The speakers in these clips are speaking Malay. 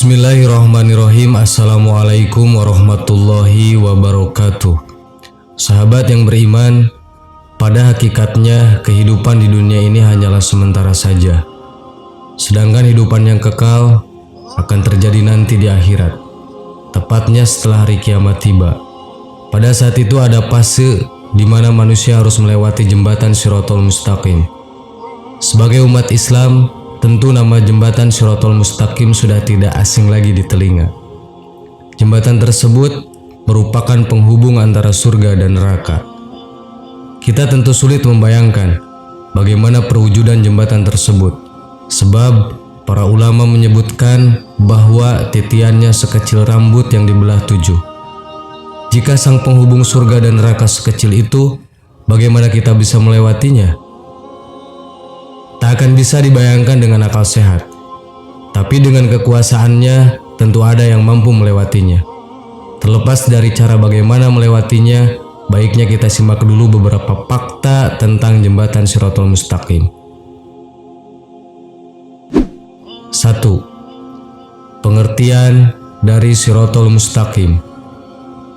Bismillahirrahmanirrahim. Assalamualaikum warahmatullahi wabarakatuh. Sahabat yang beriman, pada hakikatnya kehidupan di dunia ini hanyalah sementara saja. Sedangkan hidupan yang kekal akan terjadi nanti di akhirat, tepatnya setelah hari kiamat tiba. Pada saat itu ada fase di mana manusia harus melewati jembatan Shirathul Mustaqim. Sebagai umat Islam, tentu nama jembatan Shirathul Mustaqim sudah tidak asing lagi di telinga. Jembatan tersebut merupakan penghubung antara surga dan neraka. Kita tentu sulit membayangkan bagaimana perwujudan jembatan tersebut, sebab para ulama menyebutkan bahwa titiannya sekecil rambut yang dibelah 7. Jika sang penghubung surga dan neraka sekecil itu, bagaimana kita bisa melewatinya? Tak akan bisa dibayangkan dengan akal sehat, tapi dengan kekuasaannya tentu ada yang mampu melewatinya. Terlepas dari cara bagaimana melewatinya, baiknya kita simak dulu beberapa fakta tentang jembatan Shirathul Mustaqim. 1. Pengertian dari Shirathul Mustaqim.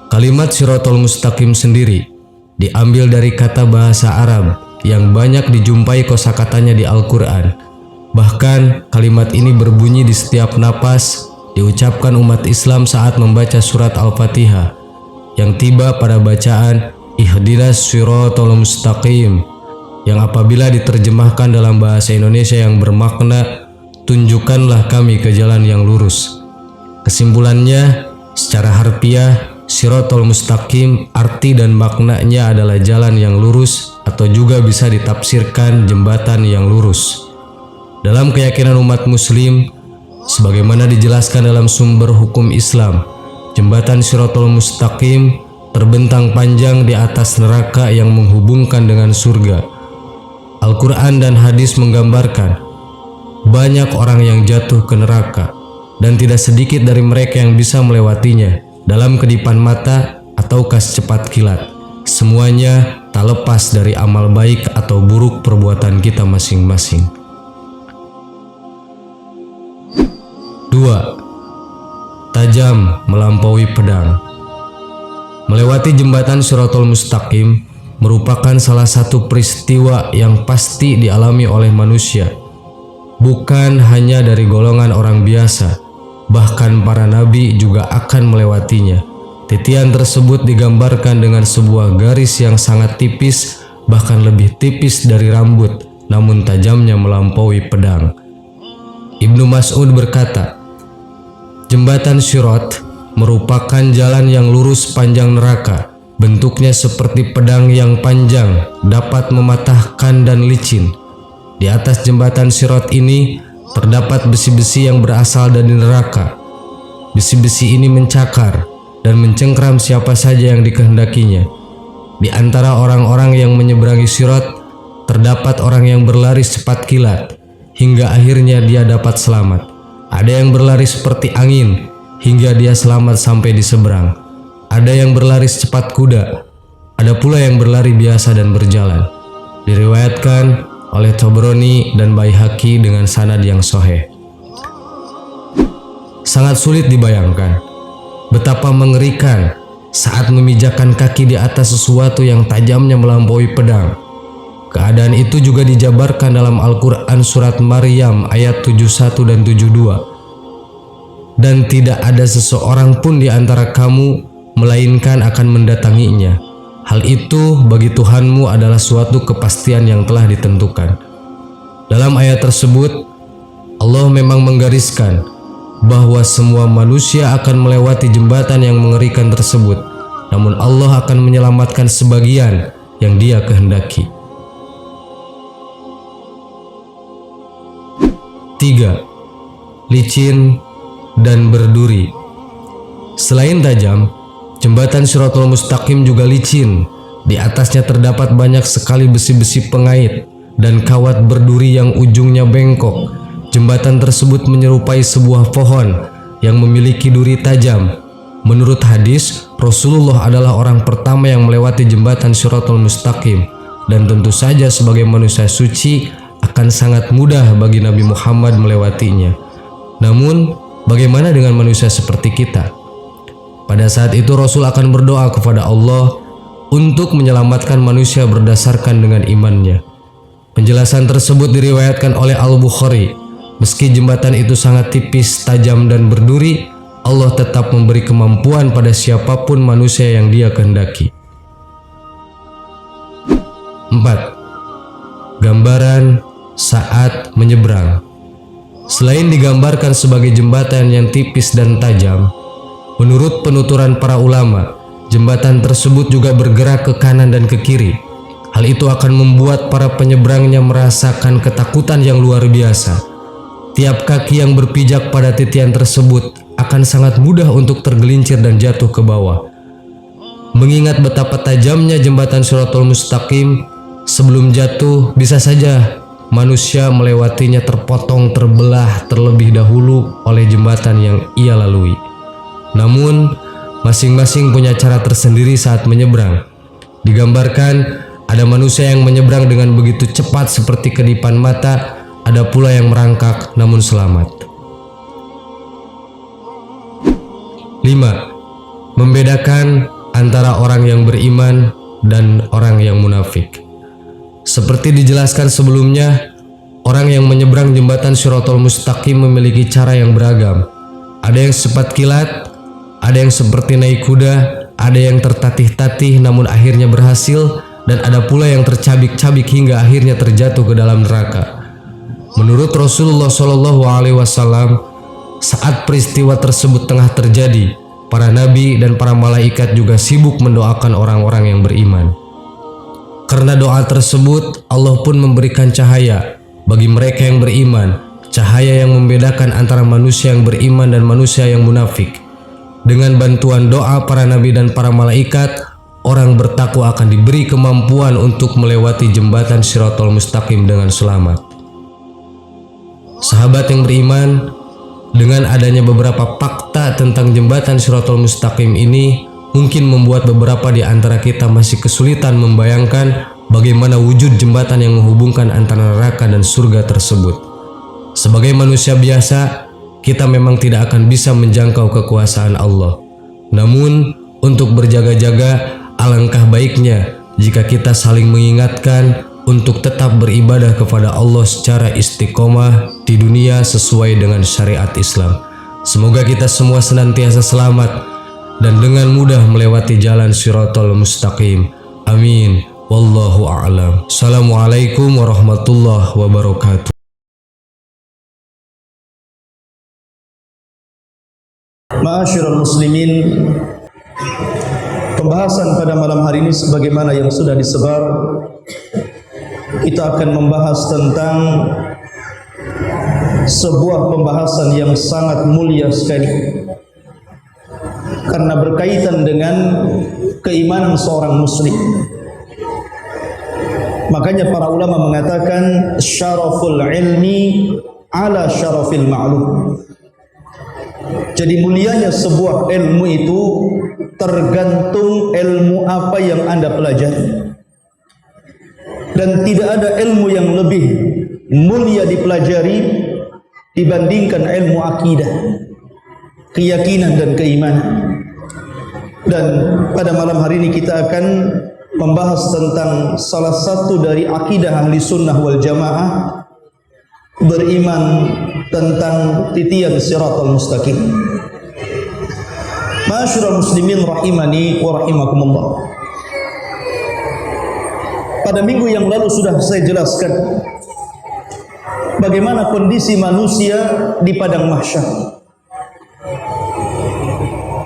Kalimat Shirathul Mustaqim sendiri diambil dari kata bahasa Arab yang banyak dijumpai kosakatanya di Al-Quran. Bahkan kalimat ini berbunyi di setiap napas diucapkan umat Islam saat membaca surat Al-Fatihah yang tiba pada bacaan Ihdinas Shirathul Mustaqim, yang apabila diterjemahkan dalam bahasa Indonesia yang bermakna tunjukkanlah kami ke jalan yang lurus. Kesimpulannya, secara harfiah Shirathul Mustaqim arti dan maknanya adalah jalan yang lurus, atau juga bisa ditafsirkan jembatan yang lurus. Dalam keyakinan umat muslim, sebagaimana dijelaskan dalam sumber hukum Islam, jembatan Shirathul Mustaqim terbentang panjang di atas neraka yang menghubungkan dengan surga. Al-Quran dan hadis menggambarkan banyak orang yang jatuh ke neraka, dan tidak sedikit dari mereka yang bisa melewatinya dalam kedipan mata ataukah secepat kilat. Semuanya tak lepas dari amal baik atau buruk perbuatan kita masing-masing. 2. Tajam melampaui pedang. Melewati jembatan Shirathul Mustaqim merupakan salah satu peristiwa yang pasti dialami oleh manusia. Bukan hanya dari golongan orang biasa, bahkan para nabi juga akan melewatinya. Titian tersebut digambarkan dengan sebuah garis yang sangat tipis, bahkan lebih tipis dari rambut, namun tajamnya melampaui pedang. Ibnu Mas'ud berkata, jembatan Shirath merupakan jalan yang lurus panjang neraka. Bentuknya seperti pedang yang panjang, dapat mematahkan dan licin. Di atas jembatan Shirath ini terdapat besi-besi yang berasal dari neraka. Besi-besi ini mencakar dan mencengkram siapa saja yang dikehendakinya. Di antara orang-orang yang menyeberangi Shirath, terdapat orang yang berlari cepat kilat, hingga akhirnya dia dapat selamat. Ada yang berlari seperti angin, hingga dia selamat sampai di seberang. Ada yang berlari secepat kuda, ada pula yang berlari biasa dan berjalan. Diriwayatkan oleh Tabrani dan Baihaqi dengan sanad yang sahih. Sangat sulit dibayangkan betapa mengerikan saat memijakkan kaki di atas sesuatu yang tajamnya melampaui pedang. Keadaan itu juga dijabarkan dalam Al-Quran surat Maryam ayat 71 dan 72. Dan tidak ada seseorang pun di antara kamu melainkan akan mendatanginya. Hal itu bagi Tuhanmu adalah suatu kepastian yang telah ditentukan. Dalam ayat tersebut, Allah memang menggariskan bahwa semua manusia akan melewati jembatan yang mengerikan tersebut, namun Allah akan menyelamatkan sebagian yang Dia kehendaki. 3. Licin dan berduri. Selain tajam, jembatan Shirathul Mustaqim juga licin. Di atasnya terdapat banyak sekali besi-besi pengait dan kawat berduri yang ujungnya bengkok. Jembatan tersebut menyerupai sebuah pohon yang memiliki duri tajam. Menurut hadis, Rasulullah adalah orang pertama yang melewati jembatan Shirathul Mustaqim, dan tentu saja sebagai manusia suci akan sangat mudah bagi Nabi Muhammad melewatinya. Namun, bagaimana dengan manusia seperti kita? Pada saat itu Rasul akan berdoa kepada Allah untuk menyelamatkan manusia berdasarkan dengan imannya. Penjelasan tersebut diriwayatkan oleh Al-Bukhari. Meski jembatan itu sangat tipis, tajam, dan berduri, Allah tetap memberi kemampuan pada siapapun manusia yang Dia kehendaki. 4. Gambaran saat menyeberang. Selain digambarkan sebagai jembatan yang tipis dan tajam, menurut penuturan para ulama, jembatan tersebut juga bergerak ke kanan dan ke kiri. Hal itu akan membuat para penyeberangnya merasakan ketakutan yang luar biasa. Tiap kaki yang berpijak pada titian tersebut akan sangat mudah untuk tergelincir dan jatuh ke bawah. Mengingat betapa tajamnya jembatan Shiratal Mustaqim, sebelum jatuh bisa saja manusia melewatinya terpotong, terbelah terlebih dahulu oleh jembatan yang ia lalui. Namun, masing-masing punya cara tersendiri saat menyeberang. Digambarkan, ada manusia yang menyeberang dengan begitu cepat seperti kedipan mata, ada pula yang merangkak namun selamat. 5. Membedakan antara orang yang beriman dan orang yang munafik. Seperti dijelaskan sebelumnya, orang yang menyeberang jembatan Shiratal Mustaqim memiliki cara yang beragam. Ada yang cepat kilat, ada yang seperti naik kuda, ada yang tertatih-tatih namun akhirnya berhasil, dan ada pula yang tercabik-cabik hingga akhirnya terjatuh ke dalam neraka. Menurut Rasulullah SAW, saat peristiwa tersebut tengah terjadi, para nabi dan para malaikat juga sibuk mendoakan orang-orang yang beriman. Karena doa tersebut, Allah pun memberikan cahaya bagi mereka yang beriman, cahaya yang membedakan antara manusia yang beriman dan manusia yang munafik. Dengan bantuan doa para nabi dan para malaikat, orang bertakwa akan diberi kemampuan untuk melewati jembatan Shiratal Mustaqim dengan selamat. Sahabat yang beriman, dengan adanya beberapa fakta tentang jembatan Shiratal Mustaqim ini, mungkin membuat beberapa di antara kita masih kesulitan membayangkan bagaimana wujud jembatan yang menghubungkan antara neraka dan surga tersebut. Sebagai manusia biasa, kita memang tidak akan bisa menjangkau kekuasaan Allah. Namun, untuk berjaga-jaga, alangkah baiknya jika kita saling mengingatkan untuk tetap beribadah kepada Allah secara istiqomah di dunia sesuai dengan syariat Islam. Semoga kita semua senantiasa selamat dan dengan mudah melewati jalan Shiratal Mustaqim. Amin. Wallahu a'lam. Assalamualaikum warahmatullahi wabarakatuh. Ma'asyiral muslimin, pembahasan pada malam hari ini sebagaimana yang sudah disebar, kita akan membahas tentang sebuah pembahasan yang sangat mulia sekali, karena berkaitan dengan keimanan seorang muslim. Makanya para ulama mengatakan syaraful ilmi ala syarafil ma'lum. Jadi mulianya sebuah ilmu itu tergantung ilmu apa yang Anda pelajari. Dan tidak ada ilmu yang lebih mulia dipelajari dibandingkan ilmu akidah, keyakinan dan keimanan. Dan pada malam hari ini kita akan membahas tentang salah satu dari akidah ahli sunnah wal jamaah, beriman tentang titian Shiratal Mustaqim. Ma'asyiral muslimin rahimani wa rahimakumullah. Pada minggu yang lalu sudah saya jelaskan bagaimana kondisi manusia di padang mahsyar.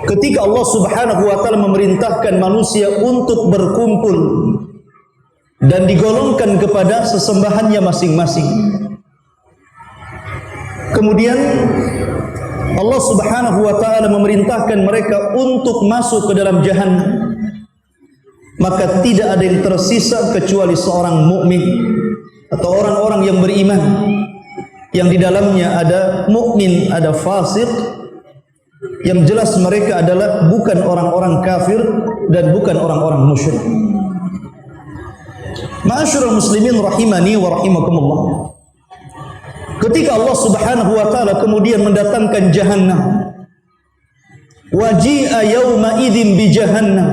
Ketika Allah Subhanahu wa taala memerintahkan manusia untuk berkumpul dan digolongkan kepada sesembahannya masing-masing. Kemudian Allah Subhanahu wa taala memerintahkan mereka untuk masuk ke dalam jahannam. Maka tidak ada yang tersisa kecuali seorang mukmin atau orang-orang yang beriman, yang di dalamnya ada mukmin, ada fasik. Yang jelas mereka adalah bukan orang-orang kafir dan bukan orang-orang musyrik. Ma'asyiral muslimin rahimani wa rahimakumullah. Ketika Allah Subhanahu wa taala kemudian mendatangkan jahannam, waji'a yauma idzin bi jahannam,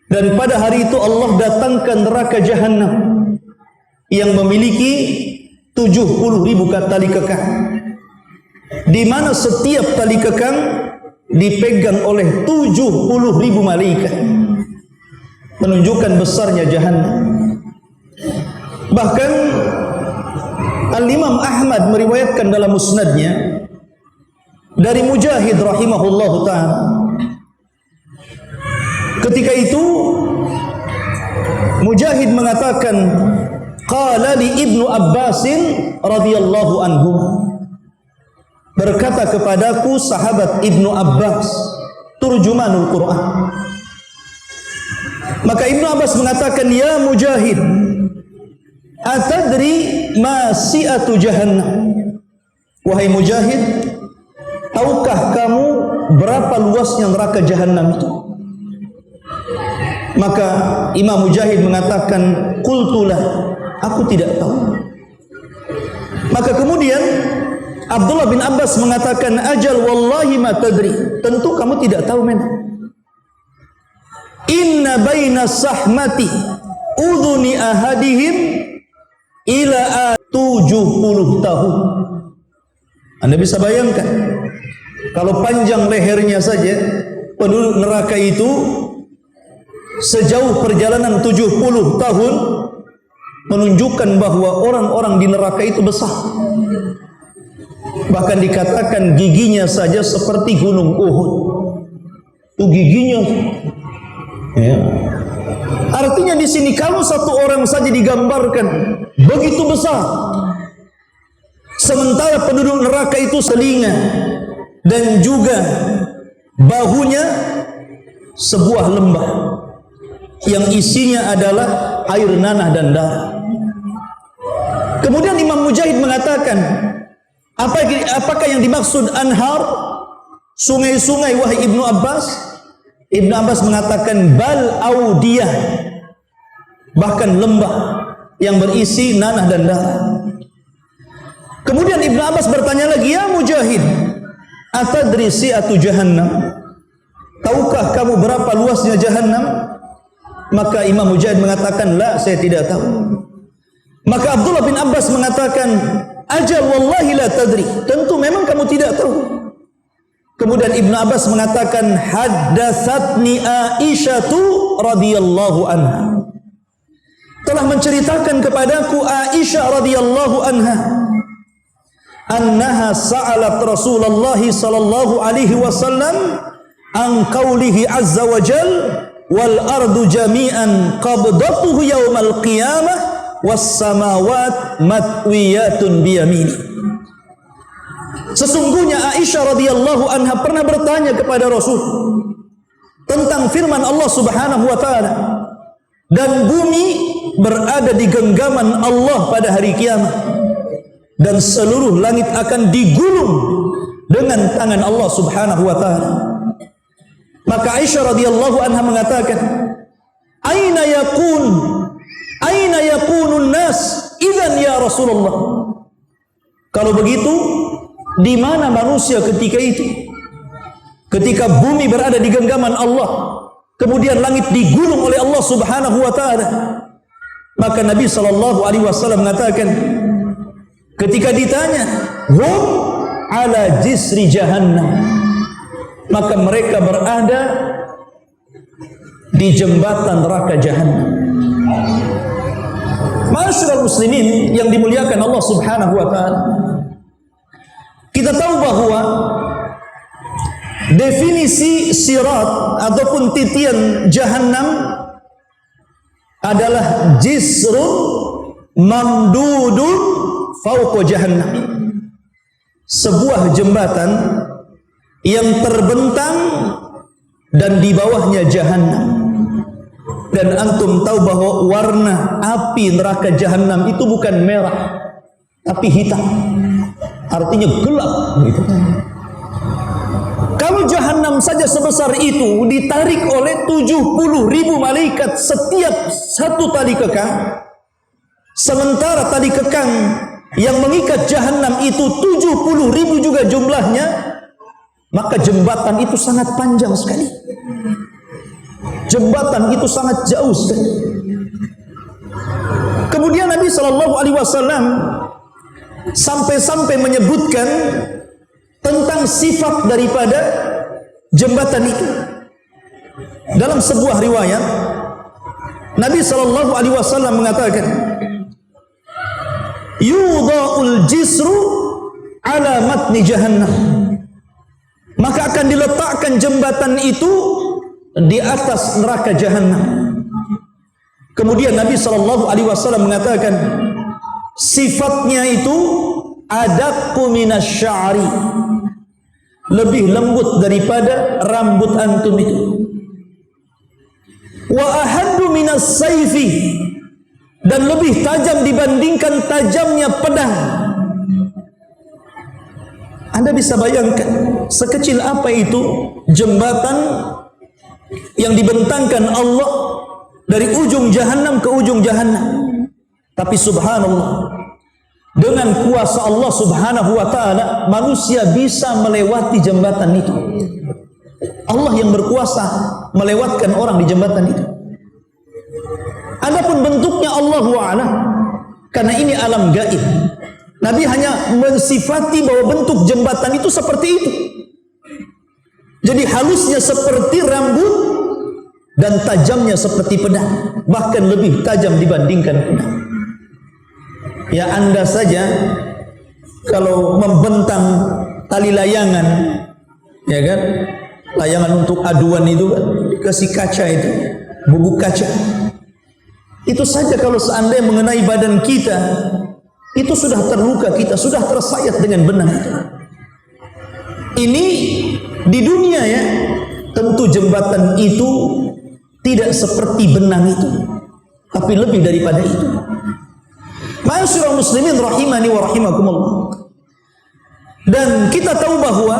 dan pada hari itu Allah datangkan neraka jahannam yang memiliki 70.000 tali kekang, di mana setiap tali kekang dipegang oleh 70.000 malaikat, menunjukkan besarnya jahannam. Bahkan Al-Imam Ahmad meriwayatkan dalam musnadnya dari Mujahid rahimahullahu ta'ala, ketika itu Mujahid mengatakan, qala li Ibnu Abbasin radhiyallahu anhu, berkata kepadaku sahabat Ibnu Abbas, turjumanul Quran. Maka Ibnu Abbas mengatakan, ya Mujahid, atadri ma si'atu jahannam? Wahai Mujahid, tahukah kamu berapa luasnya neraka jahannam itu? Maka Imam Mujahid mengatakan, qultulah, aku tidak tahu. Maka kemudian Abdullah bin Abbas mengatakan, ajal wallahi ma tadri, tentu kamu tidak tahu men. Inna baina sahmati udhuni ahadihim ila 70 tahun. Anda bisa bayangkan, kalau panjang lehernya saja penduduk neraka itu sejauh perjalanan 70 tahun, menunjukkan bahwa orang-orang di neraka itu besar. Bahkan dikatakan giginya saja seperti gunung Uhud. Itu giginya. Ya. Artinya di sini kalau satu orang saja digambarkan begitu besar, sementara penduduk neraka itu telinga dan juga bahunya sebuah lembah yang isinya adalah air nanah dan darah. Kemudian Imam Mujahid mengatakan, apakah yang dimaksud anhar, sungai-sungai wahai Ibnu Abbas? Ibnu Abbas mengatakan bal audiyah, bahkan lembah yang berisi nanah dan darah. Kemudian Ibnu Abbas bertanya lagi, ya Mujahid, atadri si'atu jahannam? Tahukah kamu berapa luasnya jahannam? Maka Imam Mujahid mengatakan, la, saya tidak tahu. Maka Abdullah bin Abbas mengatakan, ajal wallahi la tadri, tentu memang kamu tidak tahu. Kemudian Ibnu Abbas mengatakan, haddatsatni Aisyatu radhiyallahu anha, telah menceritakan kepadaku Aisyah radhiyallahu anha, annaha sa'alat Rasulullah sallallahu alaihi wasallam an qaulihi azza wa jal wal ardu jami'an qabdatuhu yaumal qiyamah was samawat matwiyatun biyamini. Sesungguhnya Aisyah radhiyallahu anha pernah bertanya kepada Rasul tentang firman Allah Subhanahu wa taala, dan bumi berada di genggaman Allah pada hari kiamat, dan seluruh langit akan digulung dengan tangan Allah Subhanahu wa taala. Maka Aisyah radhiyallahu anha mengatakan, aina yakunun nas idzan ya Rasulullah? Kalau begitu, di mana manusia ketika itu? Ketika bumi berada di genggaman Allah, kemudian langit digulung oleh Allah Subhanahu wa taala. Maka Nabi sallallahu alaihi wasallam mengatakan, ketika ditanya, hum ala jisri jahannam, maka mereka berada di jembatan neraka jahannam. Ma'asyiral muslimin yang dimuliakan Allah Subhanahu wa taala, kita tahu bahwa definisi sirat ataupun titian jahannam adalah jisrun mamdudun fauqa jahannam, sebuah jembatan yang terbentang dan di bawahnya jahannam. Dan antum tahu bahwa warna api neraka jahannam itu bukan merah tapi hitam, artinya gelap gitu. Kalau jahannam saja sebesar itu ditarik oleh 70.000 malaikat setiap satu tali kekang, sementara tali kekang yang mengikat jahanam itu 70.000 juga jumlahnya, maka jembatan itu sangat panjang sekali. Jembatan itu sangat jauh sekali. Kemudian Nabi SAW sampai-sampai menyebutkan tentang sifat daripada jembatan itu. Dalam sebuah riwayat, Nabi SAW mengatakan, yudha'ul jisru ala matni jahannam, maka akan diletakkan jembatan itu di atas neraka jahannam. Kemudian Nabi SAW mengatakan, sifatnya itu adaqqu minasy'ari, lebih lembut daripada rambut antum itu. Wa ahaddu minas sayfi, dan lebih tajam dibandingkan tajamnya pedang. Anda bisa bayangkan sekecil apa itu jembatan yang dibentangkan Allah dari ujung jahanam ke ujung jahanam. Tapi subhanallah, dengan kuasa Allah subhanahu wa ta'ala, manusia bisa melewati jembatan itu. Allah yang berkuasa melewatkan orang di jembatan itu. Adapun bentuknya Allahu a'lam, karena ini alam gaib. Nabi hanya mensifati bahwa bentuk jembatan itu seperti itu. Jadi halusnya seperti rambut dan tajamnya seperti pedang, bahkan lebih tajam dibandingkan pedang. Ya, Anda saja kalau membentang tali layangan, ya kan, layangan untuk aduan itu kan, dikasih kaca itu, bubuk kaca. Itu saja kalau seandainya mengenai badan kita, itu sudah terluka, kita sudah tersayat dengan benang itu. Ini di dunia ya, tentu jembatan itu tidak seperti benang itu, tapi lebih daripada itu. Ma'asyiral muslimin rahimani wa rahimakumullah. Dan kita tahu bahwa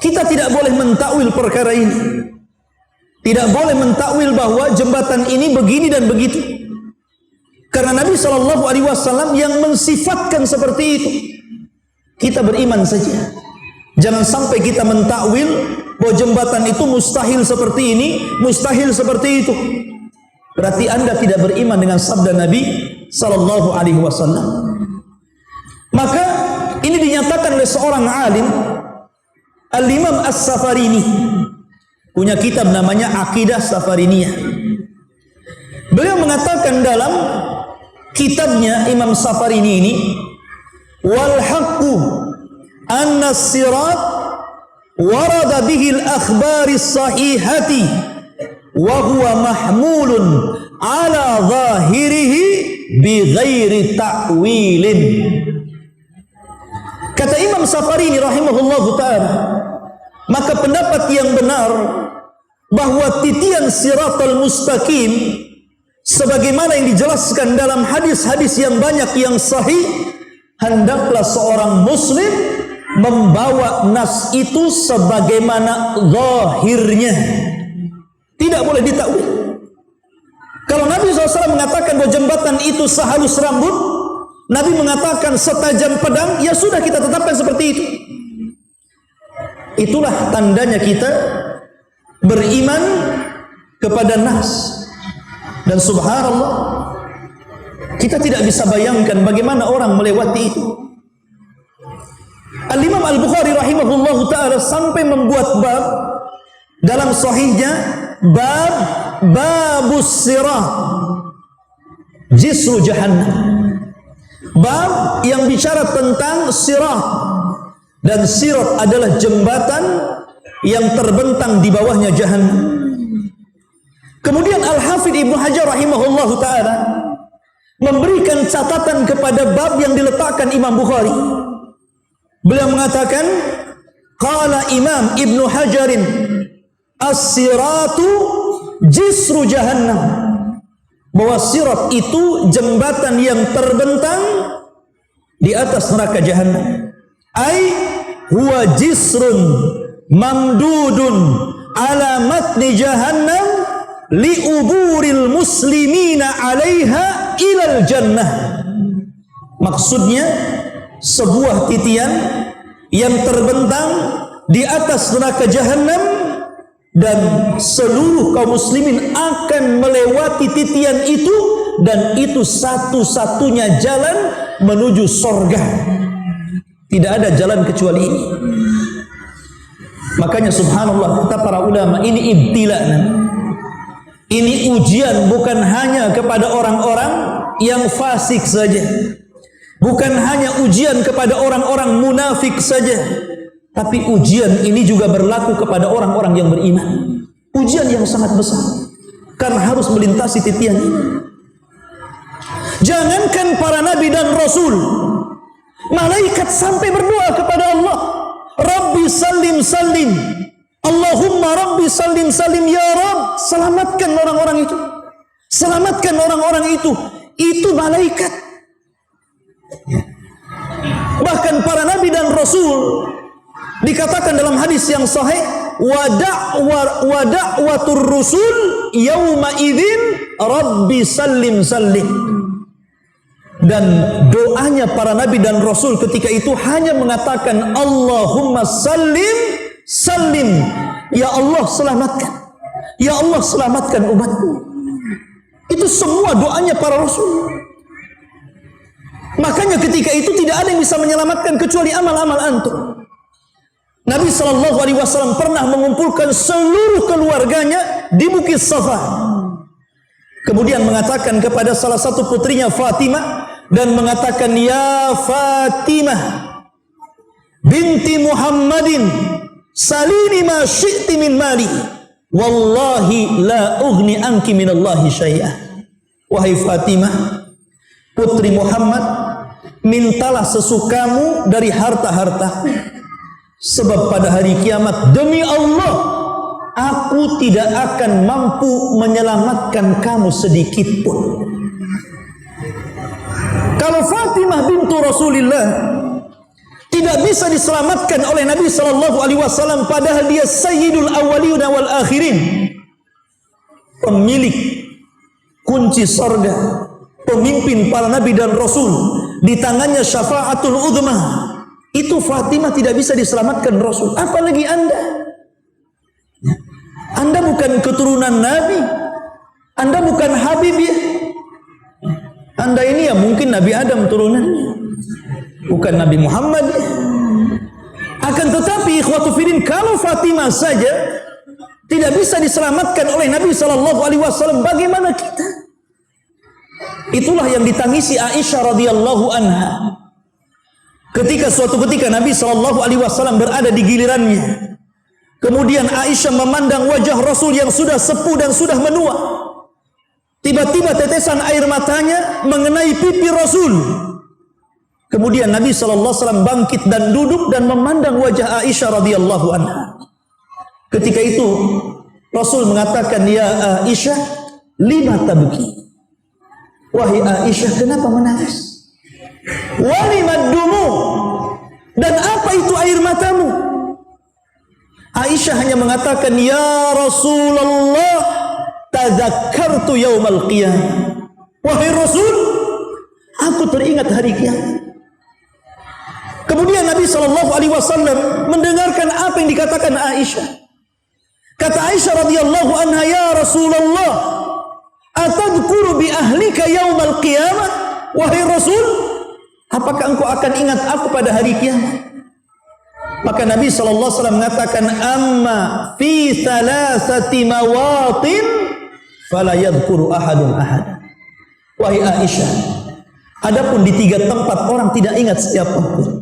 kita tidak boleh mentakwil perkara ini. Tidak boleh mentakwil bahwa jembatan ini begini dan begitu. Karena Nabi SAW yang mensifatkan seperti itu. Kita beriman saja. Jangan sampai kita mentakwil bahwa jembatan itu mustahil seperti ini, mustahil seperti itu. Berarti Anda tidak beriman dengan sabda Nabi SAW. Maka ini dinyatakan oleh seorang alim, Al-Imam As-Safarini, punya kitab namanya Aqidah Safariniyah. Beliau mengatakan dalam kitabnya Imam Safarini ini, wal haqqu anna as-sirat warada bihi al-akhbari as-sahihati wa huwa mahmulun ala zahirihi bi ghairi ta'wilin. Kata Imam Safarini rahimahullahu ta'ala, maka pendapat yang benar bahwa titian siratal mustaqim sebagaimana yang dijelaskan dalam hadis-hadis yang banyak yang sahih, hendaklah seorang muslim membawa nas itu sebagaimana zahirnya, tidak boleh ditakwil. Kalau Nabi SAW mengatakan bahwa jembatan itu sehalus rambut, Nabi mengatakan setajam pedang, ya sudah, kita tetapkan seperti itu. Itulah tandanya kita beriman kepada nas. Dan subhanallah, kita tidak bisa bayangkan bagaimana orang melewati itu. Al-Imam Al-Bukhari rahimahullahu ta'ala sampai membuat bab dalam sahihnya, bab babus sirah jisru jahannam, bab yang bicara tentang sirah. Dan sirat adalah jembatan yang terbentang di bawahnya jahannam. Kemudian Al-Hafidh Ibnu Hajar rahimahullahu ta'ala memberikan catatan kepada bab yang diletakkan Imam Bukhari. Beliau mengatakan, qala Imam Ibnu Hajarin as-siratu jisru jahannam, bahwa sirat itu jembatan yang terbentang di atas neraka jahannam. Ai huwa jisrun mamdudun ala matni jahannam liuburil muslimina alaiha ilal jannah. Maksudnya sebuah titian yang terbentang di atas neraka jahanam, dan seluruh kaum muslimin akan melewati titian itu, dan itu satu-satunya jalan menuju sorga. Tidak ada jalan kecuali ini. Makanya subhanallah, kata para ulama, ini ibtila. Ini ujian bukan hanya kepada orang-orang yang fasik saja, bukan hanya ujian kepada orang-orang munafik saja, tapi ujian ini juga berlaku kepada orang-orang yang beriman. Ujian yang sangat besar, karena harus melintasi titian ini. Jangankan para nabi dan rasul, malaikat sampai berdoa kepada Allah, Rabbi salim salim, Allahumma Rabbi salim salim, ya Rabb, selamatkan orang-orang itu, selamatkan orang-orang itu. Itu malaikat. Bahkan para nabi dan rasul dikatakan dalam hadis yang sahih, wa da'watur rusul yauma idzin Rabbi salim salim. Dan doanya para nabi dan rasul ketika itu hanya mengatakan Allahumma salim salim, ya Allah selamatkan, ya Allah selamatkan umatku. Itu semua doanya para rasul. Makanya ketika itu tidak ada yang bisa menyelamatkan kecuali amal-amal antum. Nabi SAW pernah mengumpulkan seluruh keluarganya di Bukit Safa, kemudian mengatakan kepada salah satu putrinya Fatimah, dan mengatakan, ya Fatimah binti Muhammadin, salini ma syi'ti min mali, wallahi la ughni anki minallahi syai'ah. Wahai Fatimah, putri Muhammad, mintalah sesukamu dari harta-harta, sebab pada hari kiamat demi Allah aku tidak akan mampu menyelamatkan kamu sedikit pun. Kalau Fatimah bintu Rasulullah tidak bisa diselamatkan oleh Nabi SAW, padahal dia sayyidul awwalin wal akhirin, pemilik kunci sorga, pemimpin para nabi dan rasul, di tangannya syafaatul uzma, itu Fatimah tidak bisa diselamatkan Rasul. Apalagi Anda. Anda bukan keturunan Nabi, Anda bukan Habib ya. Anda ini ya mungkin Nabi Adam turunannya, bukan Nabi Muhammad ya. Akan tetapi ikhwatu fillah, kalau Fatimah saja tidak bisa diselamatkan oleh Nabi SAW, bagaimana kita? Itulah yang ditangisi Aisyah radhiyallahu anha. Ketika suatu ketika Nabi SAW berada di gilirannya, kemudian Aisyah memandang wajah Rasul yang sudah sepuh dan sudah menua. Tiba-tiba tetesan air matanya mengenai pipi Rasul. Kemudian Nabi SAW bangkit dan duduk dan memandang wajah Aisyah radhiyallahu anha. Ketika itu Rasul mengatakan, ya Aisyah, lima tabki. Wahai Aisyah, kenapa menangis? Walimad dumu, dan apa itu air matamu? Aisyah hanya mengatakan, ya Rasulullah, tazakkartu yaumal qiyamah. Wahai Rasul, aku teringat hari kiamat. Kemudian Nabi SAW mendengarkan apa yang dikatakan Aisyah. Kata Aisyah radhiyallahu anha, ya Rasulullah, atadhkuru bi ahlika yaumal qiyamah? Wahai Rasul, apakah engkau akan ingat aku pada hari kiamat? Maka Nabi SAW mengatakan, amma fi thalathati mawatin fala yadhkuru ahadun ahad. Wahai Aisyah, adapun di 3 tempat orang tidak ingat siapapun.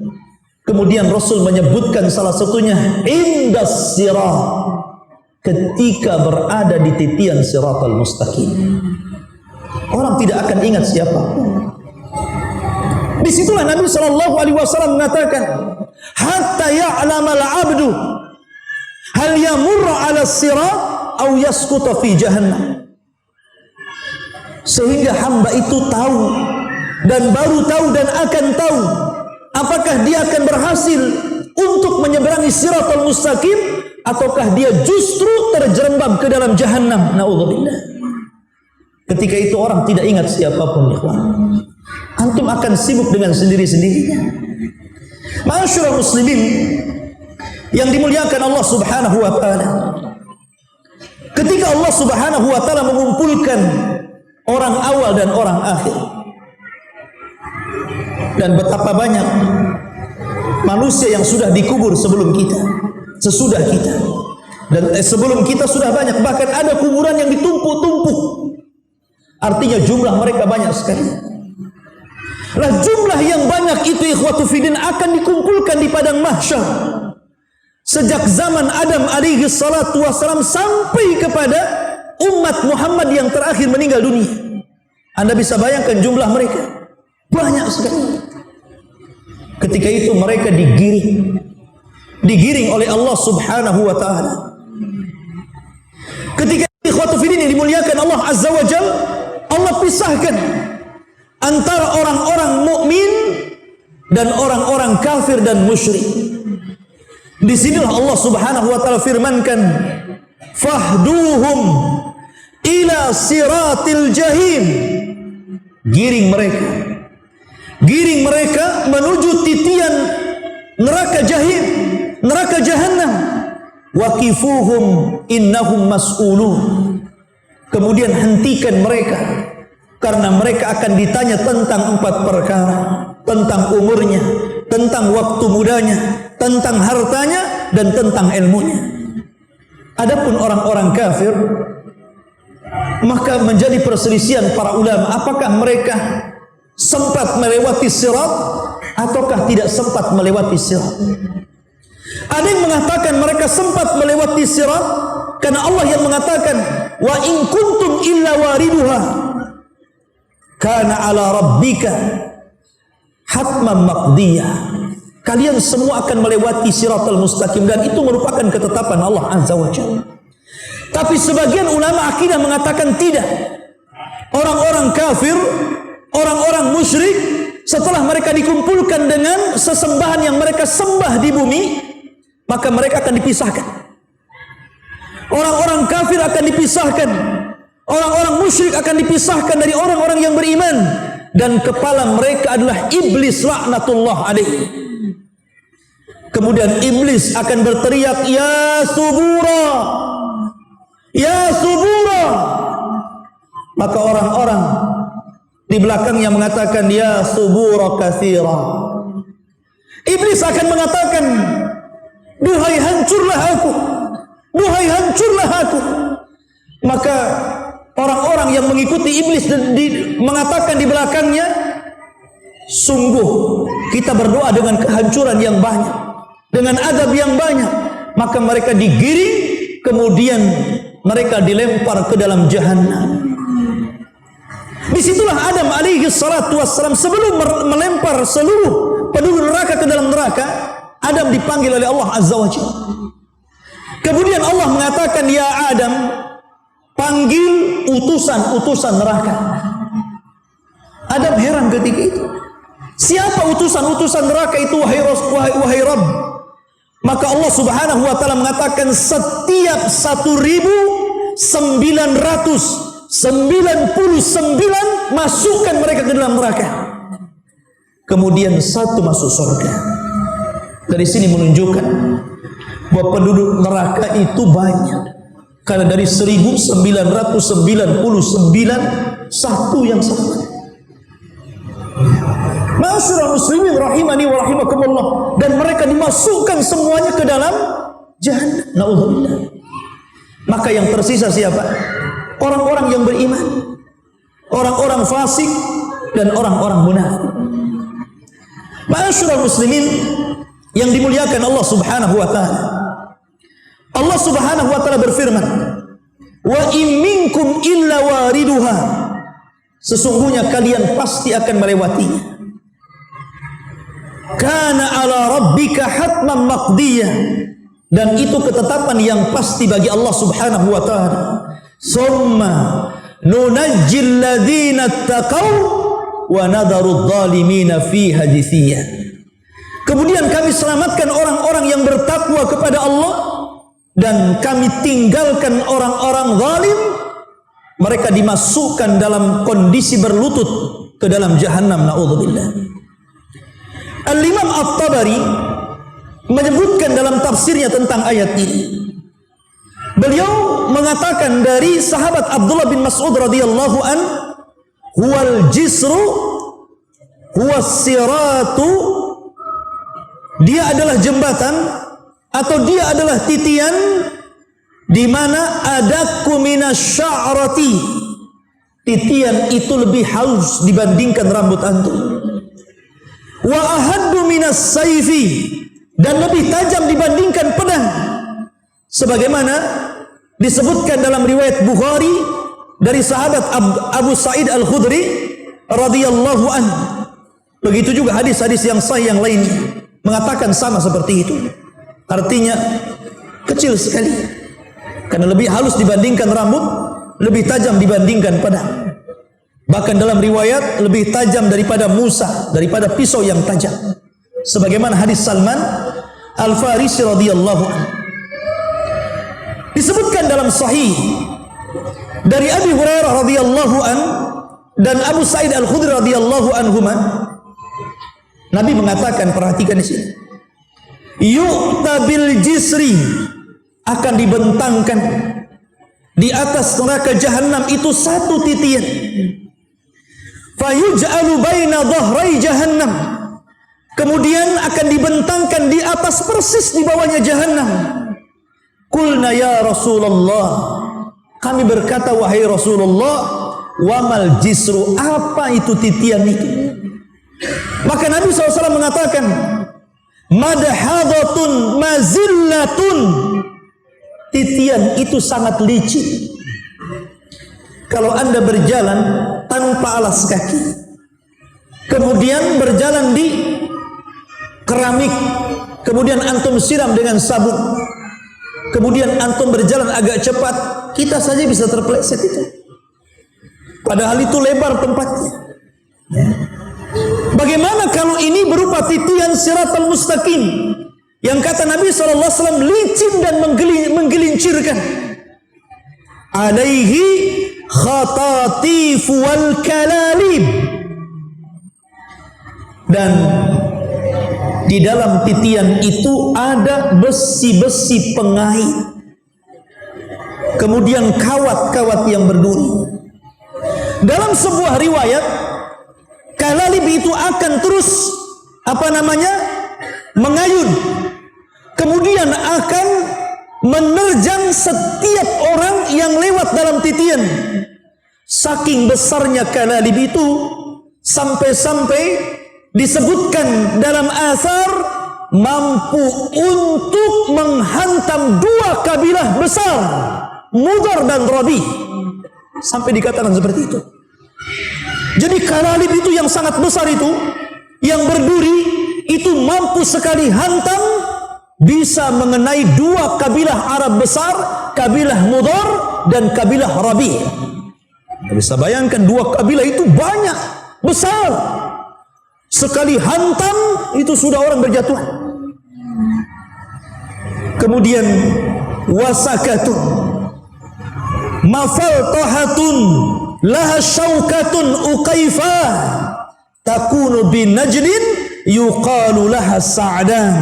Kemudian Rasul menyebutkan salah satunya indas sirat, ketika berada di titian siratal mustaqim. Orang tidak akan ingat siapapun. Disitulah Nabi SAW mengatakan, hatta ya'lamal abdu hal yamurra ala sirat au yasquta fi jahannam. Sehingga hamba itu tahu, dan baru tahu dan akan tahu, apakah dia akan berhasil untuk menyeberangi siratal mustaqim, ataukah dia justru terjerembab ke dalam jahannam. Na'udzubillah. Ketika itu orang tidak ingat siapapun, ikhwan. Antum akan sibuk dengan sendiri-sendirinya. Ma'asyiral muslimin yang dimuliakan Allah Subhanahu wa taala, ketika Allah Subhanahu wa taala mengumpulkan orang awal dan orang akhir, dan betapa banyak manusia yang sudah dikubur sebelum kita, sesudah kita, dan sebelum kita sudah banyak, bahkan ada kuburan yang ditumpuk-tumpuk, artinya jumlah mereka banyak sekali. Nah, jumlah yang banyak itu ikhwatu fiddin akan dikumpulkan di padang mahsyar sejak zaman Adam alaihi salatu wassalam sampai kepada umat Muhammad yang terakhir meninggal dunia. Anda bisa bayangkan jumlah mereka banyak sekali. Ketika itu mereka digiring oleh Allah Subhanahu wa taala. Ketika ikhwatu fiddin yang dimuliakan Allah Azza wa Jalla, Allah pisahkan antara orang-orang mukmin dan orang-orang kafir dan musyrik. Di sinilah Allah Subhanahu wa taala firmankan, "Fahduhum ila siratil jahim." Giring mereka menuju titian neraka jahim, neraka jahanam. Waqifuhum innahum mas'ulun. Kemudian hentikan mereka, karena mereka akan ditanya tentang 4 perkara, tentang umurnya, tentang waktu mudanya, tentang hartanya, dan tentang ilmunya. Adapun orang-orang kafir, maka menjadi perselisihan para ulama, apakah mereka sempat melewati sirat ataukah tidak sempat melewati sirat. Ada yang mengatakan mereka sempat melewati sirat, karena Allah yang mengatakan, wa in kuntum illa wariduha kana ala rabbika hatman maqdiyah. Kalian semua akan melewati siratal mustaqim, dan itu merupakan ketetapan Allah Azza wa Jalla. Tapi sebagian ulama akidah mengatakan tidak. Orang-orang kafir, orang-orang musyrik, setelah mereka dikumpulkan dengan sesembahan yang mereka sembah di bumi, maka mereka akan dipisahkan. Orang-orang kafir akan dipisahkan, orang-orang musyrik akan dipisahkan dari orang-orang yang beriman, dan kepala mereka adalah iblis laknatullah alaihi. Kemudian iblis akan berteriak, ya subura, ya subura. Maka orang-orang di belakangnya mengatakan, ya subura katsira. Iblis akan mengatakan, duhai hancurlah aku, duhai hancurlah aku. Maka orang-orang yang mengikuti iblis dan mengatakan di belakangnya, sungguh kita berdoa dengan kehancuran yang banyak, dengan azab yang banyak. Maka mereka digiring, kemudian mereka dilempar ke dalam jahanam. Disitulah Adam alaihi salatu wassalam, sebelum melempar seluruh penduduk neraka ke dalam neraka, Adam dipanggil oleh Allah Azza wa Jalla. Kemudian Allah mengatakan, ya Adam, panggil utusan-utusan neraka. Adam heran ketika itu. Siapa utusan-utusan neraka itu, wahai Rabb? Maka Allah Subhanahu wa taala mengatakan, setiap 1999 masukkan mereka ke dalam neraka. Kemudian 1 masuk surga. Dari sini menunjukkan bahwa penduduk neraka itu banyak. Karena dari 1999 satu yang selamat. Ma'asyiral muslimin rahimani wa rahimakumullah, dan mereka dimasukkan semuanya ke dalam jahannam. Naudzubillah. Maka yang tersisa siapa? Orang-orang yang beriman, orang-orang fasik, dan orang-orang munafik. Ma'asyiral muslimin yang dimuliakan Allah Subhanahu wa taala. Allah Subhanahu wa taala berfirman, "Wa in minkum illa wariduha." Sesungguhnya kalian pasti akan melewatinya. Kana ala rabbika hatman maqdiyah. Dan itu ketetapan yang pasti bagi Allah Subhanahu wa taala. Summa nunajjil ladzina taqaw wa nadharu adh-dhalimina fiha jithiya. Kemudian kami selamatkan orang-orang yang bertakwa kepada Allah, dan kami tinggalkan orang-orang zalim. Mereka dimasukkan dalam kondisi berlutut ke dalam jahannam. Naudzubillah. Al-Imam At-Tabari menyebutkan dalam tafsirnya tentang ayat ini. Beliau mengatakan dari sahabat Abdullah bin Mas'ud radhiyallahu an, huwal jisru huwas siratu, dia adalah jembatan atau dia adalah titian di mana adaku minasya'rati, titian itu lebih halus dibandingkan rambut antum. Wa ahaddu minas sayfi, dan lebih tajam dibandingkan pedang. Sebagaimana disebutkan dalam riwayat Bukhari dari sahabat Abu Sa'id Al-Khudri radhiyallahu anhu. Begitu juga hadis-hadis yang sahih yang lain mengatakan sama seperti itu. Artinya kecil sekali, karena lebih halus dibandingkan rambut, lebih tajam dibandingkan pedang. Bahkan dalam riwayat lebih tajam daripada Musa, daripada pisau yang tajam. Sebagaimana hadis Salman Al-Farisi radhiyallahu anhu. Disebutkan dalam sahih dari Abi Hurairah radhiyallahu anhu dan Abu Sa'id Al-Khudri radhiyallahu anhuma, Nabi mengatakan, perhatikan di sini, yu'ta bil jisri, akan dibentangkan di atas neraka jahanam itu satu titian, fayuj'alu baina dhahrai jahannam, kemudian akan dibentangkan di atas persis di bawahnya jahannam. Qulna ya Rasulullah, kami berkata wahai Rasulullah, wamal jisru, apa itu titian itu? Maka Nabi SAW mengatakan, madhadatun mazillatun, titian itu sangat licin. Kalau anda berjalan tanpa alas kaki, kemudian berjalan di keramik, kemudian antum siram dengan sabun, kemudian antum berjalan agak cepat, kita saja bisa terpeleset itu. Padahal itu lebar tempatnya. Bagaimana kalau ini berupa titian siratal mustaqim yang kata Nabi SAW licin dan menggelincirkan. Alaihi khatatif wal kalalib, dan di dalam titian itu ada besi-besi pengait, kemudian kawat-kawat yang berduri. Dalam sebuah riwayat, kalalib itu akan terus mengayun, kemudian akan menerjang setiap orang yang lewat dalam titian. Saking besarnya kalalib itu, sampai-sampai disebutkan dalam asar mampu untuk menghantam dua kabilah besar, Mudar dan Rabi. Sampai dikatakan seperti itu. Jadi kalalib itu yang sangat besar itu, yang berduri itu mampu sekali hantam, bisa mengenai dua kabilah Arab besar, kabilah Mudar dan kabilah Rabi. Bisa bayangkan dua kabilah itu banyak, besar. Sekali hantam itu sudah orang berjatuhan. Kemudian wasakatun mafaltahatun laha syaukatun uqaifah takunu bin najdin yuqalu laha sa'dan,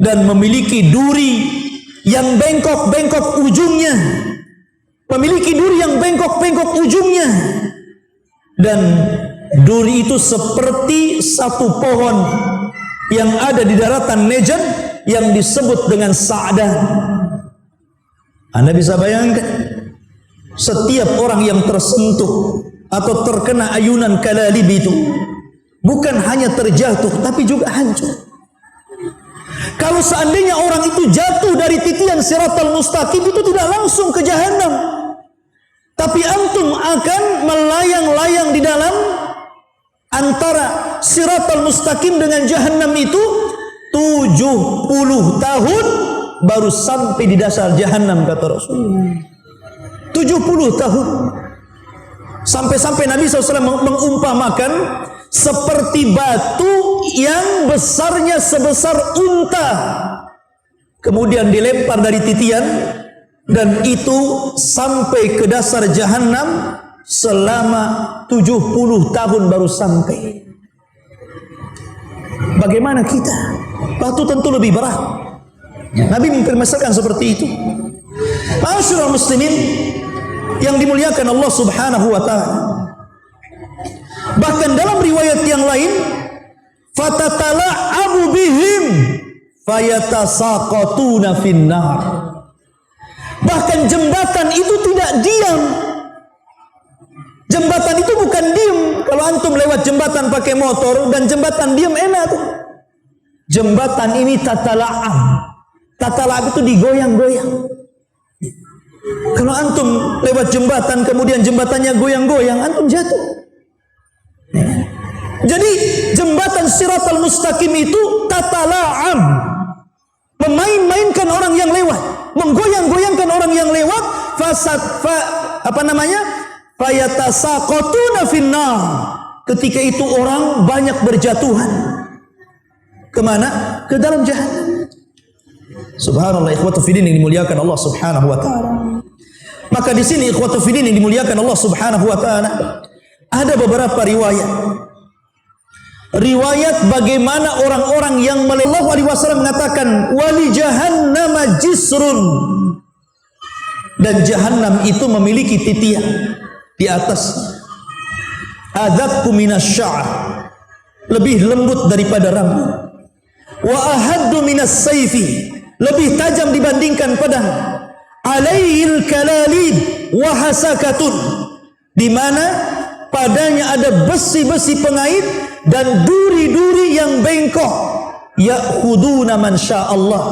dan memiliki duri yang bengkok-bengkok ujungnya, memiliki duri yang bengkok-bengkok ujungnya, dan duri itu seperti satu pohon yang ada di daratan Najd yang disebut dengan Sa'dan. Anda bisa bayangkan, setiap orang yang tersentuh atau terkena ayunan kalalib itu bukan hanya terjatuh, tapi juga hancur. Kalau seandainya orang itu jatuh dari titian siratal mustaqim, itu tidak langsung ke jahanam, tapi antum akan melayang-layang di dalam antara siratal mustaqim dengan jahannam itu 70 tahun baru sampai di dasar jahannam, kata Rasul. 70 tahun. Sampai-sampai Nabi SAW mengumpamakan seperti batu yang besarnya sebesar unta, kemudian dilempar dari titian, dan itu sampai ke dasar jahannam selama 70 tahun baru sampai. Bagaimana kita? Itu tentu lebih berat. Nabi mempermasalahkan seperti itu. Ma'asyiral muslimin yang dimuliakan Allah Subhanahu wa taala. Bahkan dalam riwayat yang lain, fatatala'abu bihim fayatasaqatuna finnar. Bahkan jembatan itu tidak diam. Jembatan itu bukan diam. Kalau antum lewat jembatan pakai motor dan jembatan diam enak tuh. Jembatan ini tatala'ab. Tatala'ab itu digoyang-goyang. Kalau antum lewat jembatan kemudian jembatannya goyang-goyang, antum jatuh. Jadi jembatan Siratal Mustaqim itu tatala'ab, memain-mainkan orang yang lewat, menggoyang-goyangkan orang yang lewat. Fayatasaqatuna finnar. Ketika itu orang banyak berjatuhan. Kemana? Ke dalam jahannam. Subhanallah, ikhwatu fiddin yang dimuliakan Allah Subhanahu wa taala. Maka di sini ikhwatu fiddin yang dimuliakan Allah Subhanahu wa taala, ada beberapa riwayat. Riwayat bagaimana orang-orang yang Allah alaihi wasallam mengatakan wali jahannam jisrun, dan jahannam itu memiliki titian di atas. Adaqu minasy-sya'r, lebih lembut daripada rambut. Wa ahaddu minas sayfi, lebih tajam dibandingkan pedang. Alaihil kalalid wa hasakatun, di mana padanya ada besi-besi pengait dan duri-duri yang bengkok. Ya'khuduna man sya'allah,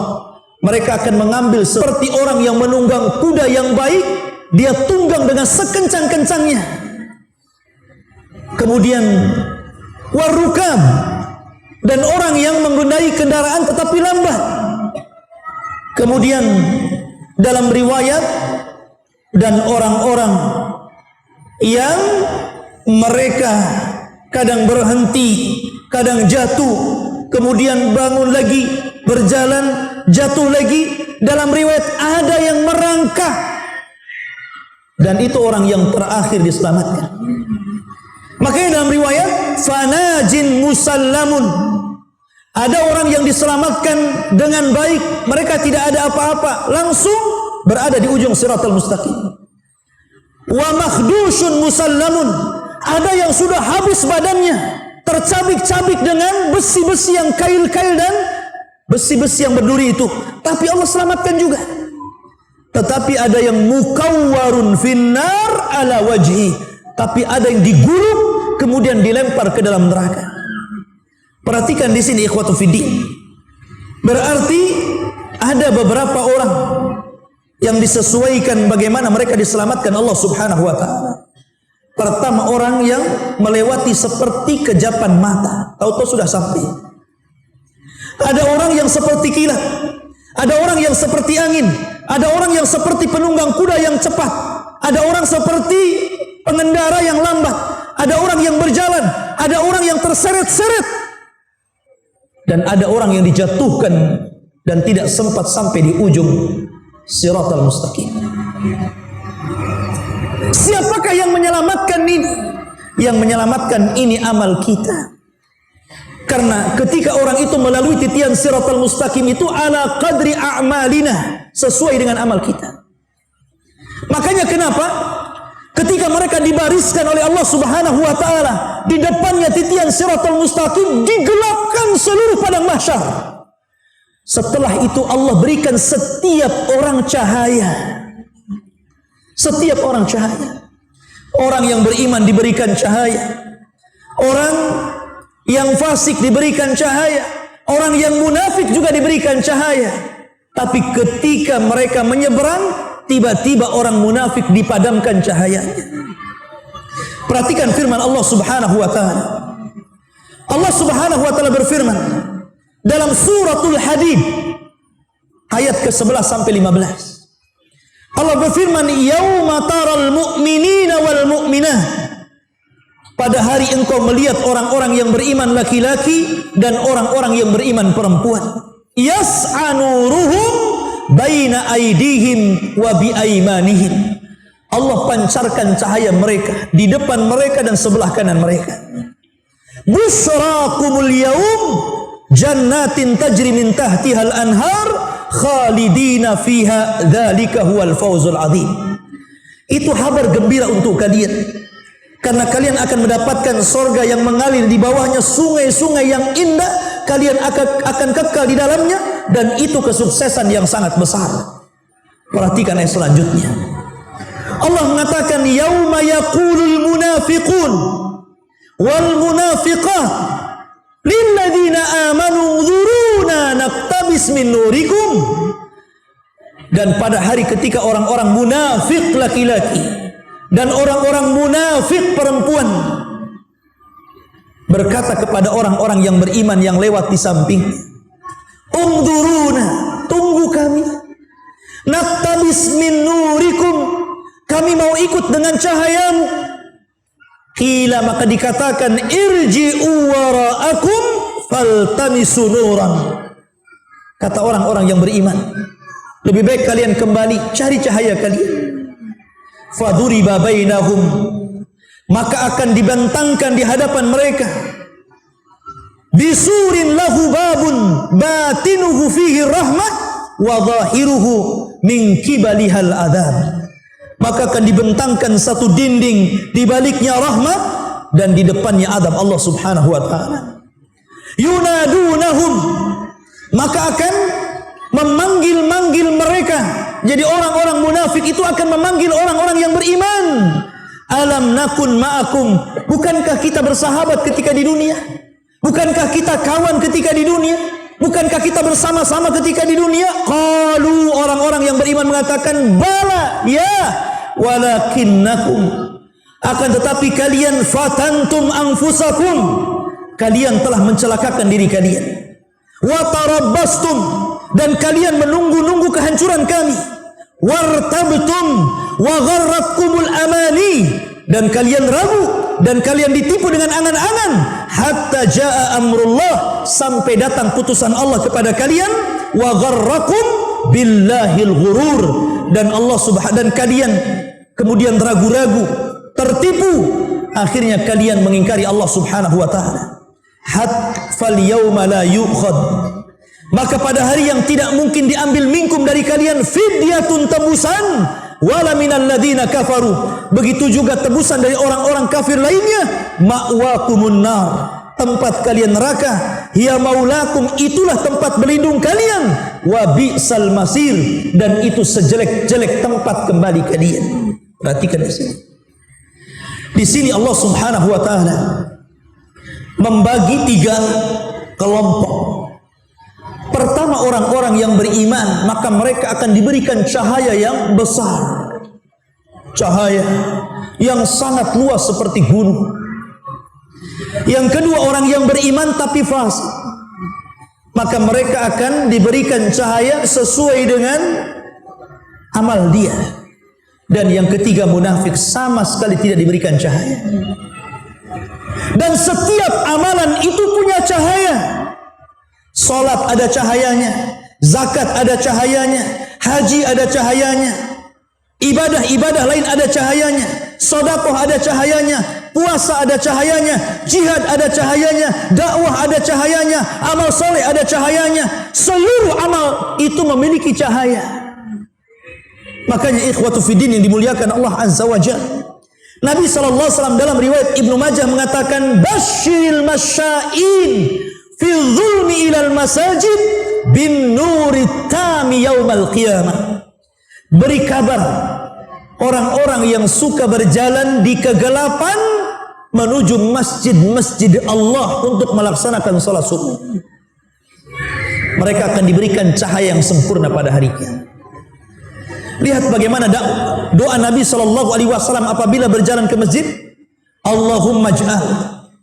mereka akan mengambil seperti orang yang menunggang kuda yang baik, dia tunggang dengan sekencang-kencangnya. Kemudian warukab, dan orang yang mengendarai kendaraan tetapi lambat. Kemudian dalam riwayat, dan orang-orang yang mereka kadang berhenti, kadang jatuh, kemudian bangun lagi, berjalan, jatuh lagi. Dalam riwayat ada yang merangkak, dan itu orang yang terakhir diselamatkan. Makanya dalam riwayat fanajin musallamun, ada orang yang diselamatkan dengan baik, mereka tidak ada apa-apa, langsung berada di ujung Siratal Mustaqim. Wa makhdushun musallamun, ada yang sudah habis badannya, tercabik-cabik dengan besi-besi yang kail-kail dan besi-besi yang berduri itu, tapi Allah selamatkan juga. Tetapi ada yang mukawwarun finnar ala wajhi, tapi ada yang digulung kemudian dilempar ke dalam neraka. Perhatikan di sini ikhwatu fiddin. Berarti ada beberapa orang yang disesuaikan bagaimana mereka diselamatkan Allah Subhanahu wa taala. Pertama, orang yang melewati seperti kejapan mata, tahu-tahu sudah sampai. Ada orang yang seperti kilat, ada orang yang seperti angin, ada orang yang seperti penunggang kuda yang cepat, ada orang seperti pengendara yang lambat, ada orang yang berjalan, ada orang yang terseret-seret, dan ada orang yang dijatuhkan dan tidak sempat sampai di ujung Siratal Mustaqim. Siapakah yang menyelamatkan ini? Yang menyelamatkan ini amal kita. Karena ketika orang itu melalui titian Siratal Mustaqim itu ala qadri a'malina, sesuai dengan amal kita. Makanya kenapa ketika mereka dibariskan oleh Allah Subhanahu wa taala, di depannya titian Siratal Mustaqim, digelapkan seluruh padang mahsyar. Setelah itu Allah berikan setiap orang cahaya. Setiap orang cahaya. Orang yang beriman diberikan cahaya, orang yang fasik diberikan cahaya, orang yang munafik juga diberikan cahaya. Tapi ketika mereka menyeberang, tiba-tiba orang munafik dipadamkan cahayanya. Perhatikan firman Allah Subhanahu wa taala. Allah Subhanahu wa taala berfirman dalam suratul Hadid ayat ke-11 sampai 15. Allah berfirman, "Yauma taral mu'minina wal mu'minah." Pada hari engkau melihat orang-orang yang beriman laki-laki dan orang-orang yang beriman perempuan. Yas'a nuruhum baina aydihim wa bi aymanihim. Allah pancarkan cahaya mereka di depan mereka dan sebelah kanan mereka. Busyrakumul yaum jannatin tajri min tahtihal anhar khalidina fiha dzalika huwal fawzul adzim. Itu kabar gembira untuk kalian, karena kalian akan mendapatkan surga yang mengalir di bawahnya sungai-sungai yang indah. Kalian akan kekal di dalamnya, dan itu kesuksesan yang sangat besar. Perhatikan ayat selanjutnya. Allah mengatakan, yauma yaqulul munafiqun wal munafiqat lilladzina amanu dzuruna naqtabis min nurikum. Dan pada hari ketika orang-orang munafik laki-laki dan orang-orang munafik perempuan berkata kepada orang-orang yang beriman yang lewat di samping, ungduruna, tunggu kami, naqtabis min nurikum, kami mau ikut dengan cahayamu. Qila, maka dikatakan, irji'u wara'akum faltamisu nuran. Kata orang-orang yang beriman, lebih baik kalian kembali cari cahaya kalian. Faduriba bainahum, maka akan dibentangkan di hadapan mereka, bisurin lahu babun batinuhu fihi rahmah wa zahiruhu min kibalihal adzab. Maka akan dibentangkan satu dinding, di baliknya rahmat dan di depannya adab Allah Subhanahu wa taala. Yunadunahum, maka akan memanggil-manggil mereka. Jadi orang-orang munafik itu akan memanggil orang-orang yang beriman. Alam nakun ma'akum, bukankah kita bersahabat ketika di dunia? Bukankah kita kawan ketika di dunia? Bukankah kita bersama-sama ketika di dunia? Qalu, orang-orang yang beriman mengatakan, bala, ya, walakinnakum, akan tetapi kalian fatantum anfusakum, kalian telah mencelakakan diri kalian. Wa tarabbastum, dan kalian menunggu-nunggu kehancuran kami. Wartabtum wa gharratkumul amani, dan kalian ragu dan kalian ditipu dengan angan-angan. Hatta jaa amrullah, sampai datang putusan Allah kepada kalian. Wa gharrakum billahil ghurur, dan Allah dan kalian kemudian ragu-ragu, tertipu. Akhirnya kalian mengingkari Allah Subhanahu wa taala. Fal yauma la yu'khad, maka pada hari yang tidak mungkin diambil minkum dari kalian fidyatun, tebusan, wala minal ladzina kafaru, begitu juga tebusan dari orang-orang kafir lainnya. Ma'wakumun nar, tempat kalian neraka. Hiya maulakum, itulah tempat berlindung kalian. Wa bi'sal masir, dan itu sejelek-jelek tempat kembali kalian. Perhatikan di sini. Di sini Allah Subhanahu wa taala membagi 3 kelompok. Pertama, orang-orang yang beriman, maka mereka akan diberikan cahaya yang besar, cahaya yang sangat luas seperti gunung. Yang kedua, orang yang beriman tapi fasik, maka mereka akan diberikan cahaya sesuai dengan amal dia. Dan yang ketiga, munafik, sama sekali tidak diberikan cahaya. Dan setiap amalan itu punya cahaya. Salat ada cahayanya, zakat ada cahayanya, haji ada cahayanya, ibadah-ibadah lain ada cahayanya, sedekah ada cahayanya, puasa ada cahayanya, jihad ada cahayanya, dakwah ada cahayanya, amal soleh ada cahayanya. Seluruh amal itu memiliki cahaya. Makanya ikhwatu fiddin yang dimuliakan Allah Azza wa Jalla, Nabi SAW dalam riwayat Ibnu Majah mengatakan, basyiril masya'in fi zulmi ilal masajid bin nuri tami yaumal qiyamah. Beri kabar orang-orang yang suka berjalan di kegelapan menuju masjid-masjid Allah untuk melaksanakan salat subuh. Mereka akan diberikan cahaya yang sempurna pada hari kiamat. Lihat bagaimana doa Nabi SAW apabila berjalan ke masjid. Allahumma ij'al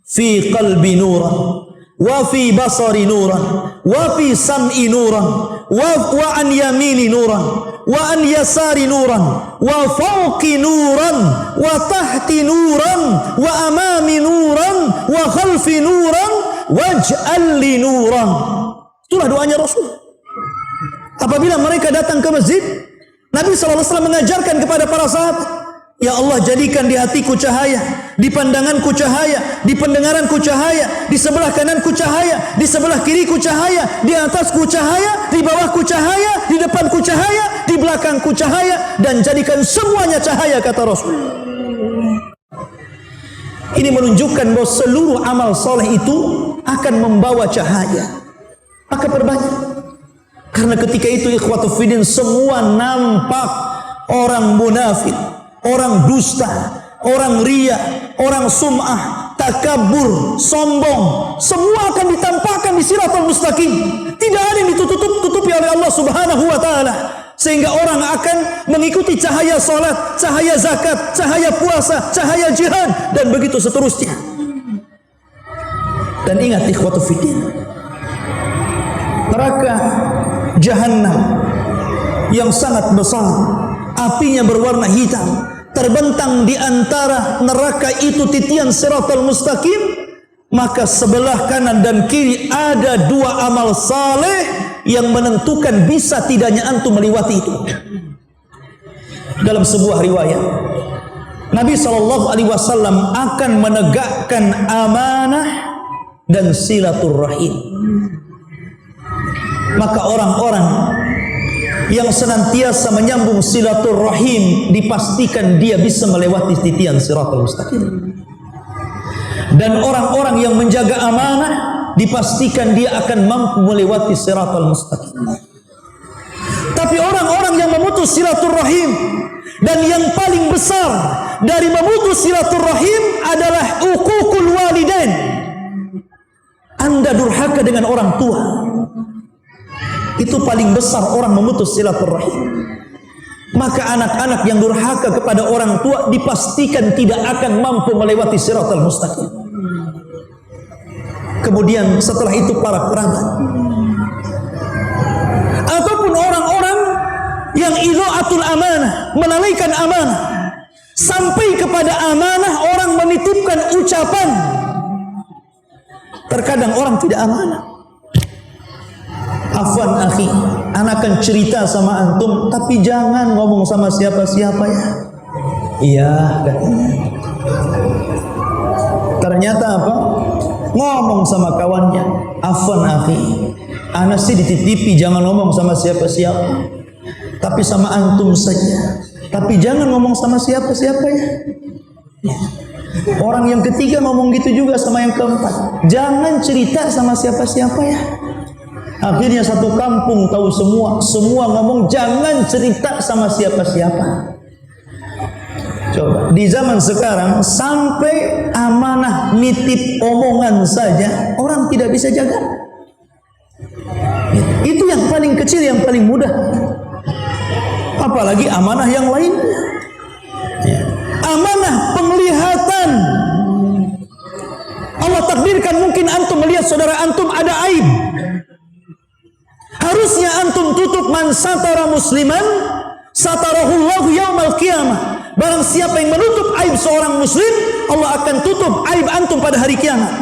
fi qalbi nuran, wa fi basari nuran, wa fi sam'i nuran, wa an yamini nuran, wa an yasari nuran, wa fawqi nuran, wa tahti nuran, wa amami nuran, wa khalfi nuran, waj'al li nuran. Itulah doanya Rasul. Apabila mereka datang ke masjid, Nabi SAW mengajarkan kepada para sahabat, Ya Allah, jadikan di hatiku cahaya, di pandanganku cahaya, di pendengaranku cahaya, di sebelah kananku cahaya, di sebelah kiriku cahaya, di atasku cahaya, di bawahku cahaya, di depanku cahaya, di belakangku cahaya, dan jadikan semuanya cahaya, kata Rasul. Ini menunjukkan bahwa seluruh amal soleh itu akan membawa cahaya. Maka perbanyak. Karena ketika itu ikhwatu fiddin, semua nampak orang munafik, orang dusta, orang riya, orang sum'ah, takabur, sombong, semua akan ditampakkan di siratal mustaqim. Tidak ada yang ditutupi oleh Allah Subhanahu wa taala, sehingga orang akan mengikuti cahaya salat, cahaya zakat, cahaya puasa, cahaya jihad, dan begitu seterusnya. Dan ingat ikhwatu fiddin, neraka Jahannam yang sangat besar, apinya berwarna hitam, terbentang di antara neraka itu titian siratal mustaqim, maka sebelah kanan dan kiri ada dua amal saleh yang menentukan bisa tidaknya antum melewati itu. Dalam sebuah riwayat, Nabi SAW akan menegakkan amanah dan silaturrahim. Maka orang-orang yang senantiasa menyambung silaturrahim dipastikan dia bisa melewati titian siratal mustaqim. Dan orang-orang yang menjaga amanah dipastikan dia akan mampu melewati siratal mustaqim. Tapi orang-orang yang memutus silaturrahim, dan yang paling besar dari memutus silaturrahim adalah uququl walidain. Anda durhaka dengan orang tua, itu paling besar orang memutus silaturrahim. Maka anak-anak yang durhaka kepada orang tua dipastikan tidak akan mampu melewati siratal mustaqim. Kemudian setelah itu para kerabat, ataupun orang-orang yang idha'atul amanah, melalaikan amanah, sampai kepada amanah orang menitipkan ucapan. Terkadang orang tidak amanah. Afwan akhi, anak akan cerita sama antum, tapi jangan ngomong sama siapa-siapa ya. Iya, katanya. Ternyata apa? Ngomong sama kawannya. Afwan akhi, anak sih dititipi jangan ngomong sama siapa-siapa, tapi sama antum saja. Tapi jangan ngomong sama siapa-siapa ya. Orang yang ketiga ngomong gitu juga sama yang keempat. Jangan cerita sama siapa-siapa ya. Akhirnya satu kampung tahu semua ngomong jangan cerita sama siapa-siapa. Coba di zaman sekarang sampai amanah nitip omongan saja orang tidak bisa jaga. Itu yang paling kecil, yang paling mudah. Apalagi amanah yang lainnya. Amanah penglihatan. Allah takdirkan mungkin antum melihat saudara antum ada aib. Harusnya antum tutup. Man satara musliman satarahullahu yaumal qiyamah. Barang siapa yang menutup aib seorang muslim, Allah akan tutup aib antum pada hari kiamat.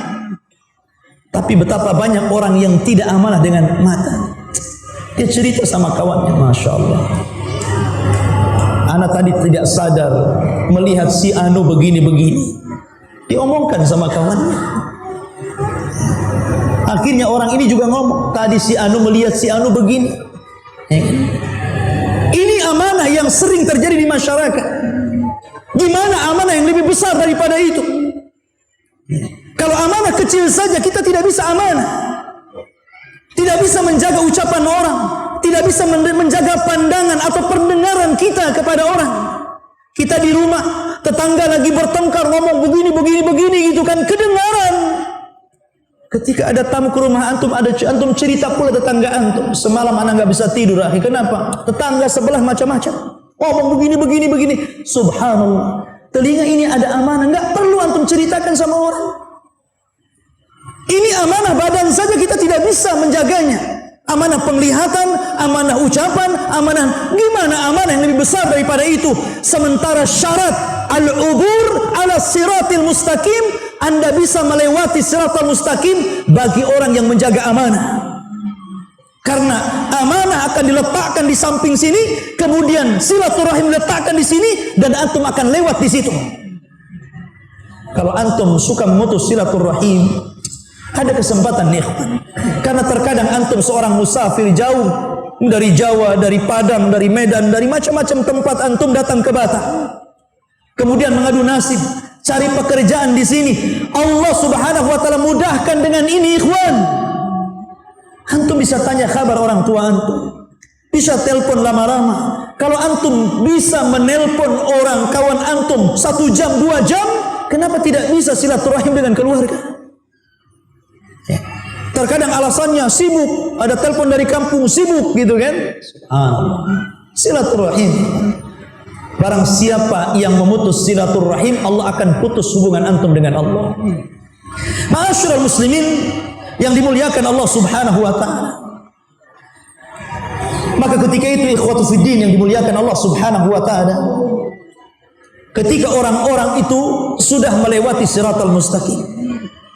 Tapi betapa banyak orang yang tidak amanah dengan mata. Dia cerita sama kawannya, Masya Allah, anak tadi tidak sadar melihat si anu begini-begini. Diomongkan sama kawannya. Akhirnya orang ini juga ngomong, tadi si anu melihat si anu begini. Ini amanah yang sering terjadi di masyarakat. Gimana amanah yang lebih besar daripada itu? Kalau amanah kecil saja kita tidak bisa amanah. Tidak bisa menjaga ucapan orang, tidak bisa menjaga pandangan atau pendengaran kita kepada orang. Kita di rumah, tetangga lagi bertengkar ngomong begini gitu kan, kedengaran. Ketika ada tamu ke rumah antum, antum cerita pula tetangga antum, semalam anak nggak bisa tidur. Kenapa? Tetangga sebelah macam-macam, ngomong begini. Subhanallah. Telinga ini ada amanah, nggak perlu antum ceritakan sama orang. Ini amanah badan saja kita tidak bisa menjaganya. Amanah penglihatan, amanah ucapan, amanah gimana amanah yang lebih besar daripada itu? Sementara syarat al-ubur ala siratil mustaqim, Anda bisa melewati siratal mustaqim bagi orang yang menjaga amanah. Karena amanah akan diletakkan di samping sini, kemudian silaturahim diletakkan di sini, dan antum akan lewat di situ. Kalau antum suka memutus silaturahim, ada kesempatan nih, karena terkadang antum seorang musafir jauh dari Jawa, dari Padang, dari Medan, dari macam-macam tempat antum datang ke Batam, kemudian mengadu nasib cari pekerjaan di sini. Allah Subhanahu wa taala mudahkan dengan ini, ikhwan. Antum bisa tanya kabar orang tua antum, bisa telepon lama-lama. Kalau antum bisa menelpon orang kawan antum 1 jam 2 jam, kenapa tidak bisa silaturahim dengan keluarga? Terkadang alasannya sibuk, ada telepon dari kampung sibuk gitu kan. Silaturahim. Barang siapa yang memutus silaturahim, Allah akan putus hubungan antum dengan Allah. Ma'asyiral muslimin yang dimuliakan Allah Subhanahu wa taala. Maka ketika itu ikhwatu fiddin yang dimuliakan Allah Subhanahu wa taala, ketika orang-orang itu sudah melewati siratal mustaqim,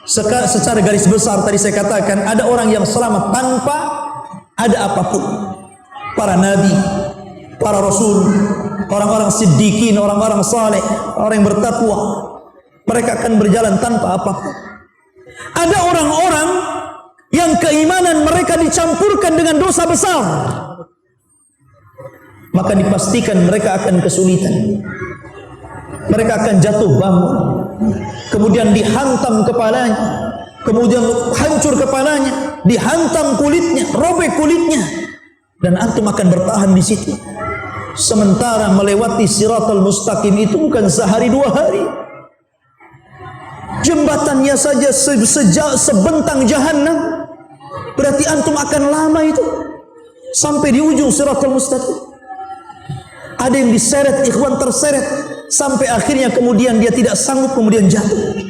secara garis besar tadi saya katakan ada orang yang selamat tanpa ada apapun. Para nabi, para rasul, orang-orang siddiqin, orang-orang saleh, orang yang bertakwa, mereka akan berjalan tanpa apapun. Ada orang-orang yang keimanan mereka dicampurkan dengan dosa besar, maka dipastikan mereka akan kesulitan. Mereka akan jatuh bangun, kemudian dihantam kepalanya, kemudian hancur kepalanya, dihantam kulitnya, robek kulitnya, dan antum akan bertahan di situ. Sementara melewati siratal mustaqim itu bukan sehari 2 hari. Jembatannya saja sebentang jahanam. Berarti antum akan lama itu sampai di ujung siratal mustaqim. Ada yang diseret, ikhwan, terseret sampai akhirnya kemudian dia tidak sanggup, kemudian jatuh.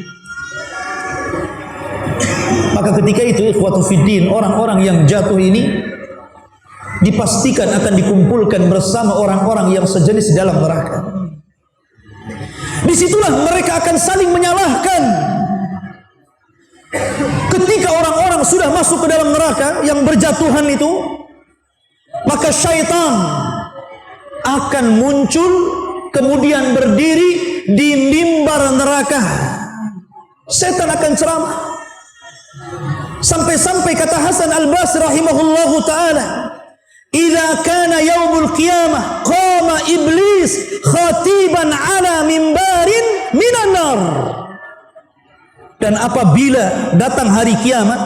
Maka ketika itu ikhwatu fiddin, orang-orang yang jatuh ini dipastikan akan dikumpulkan bersama orang-orang yang sejenis dalam neraka. Disitulah mereka akan saling menyalahkan. Ketika orang-orang sudah masuk ke dalam neraka yang berjatuhan itu, maka syaitan akan muncul kemudian berdiri di mimbar neraka. Setan akan ceramah. Sampai-sampai kata Hasan Al-Basri rahimahullahu taala, "Idza kana yaumul qiyamah qama iblis khatiban ala mimbarin minan nar." Dan apabila datang hari kiamat,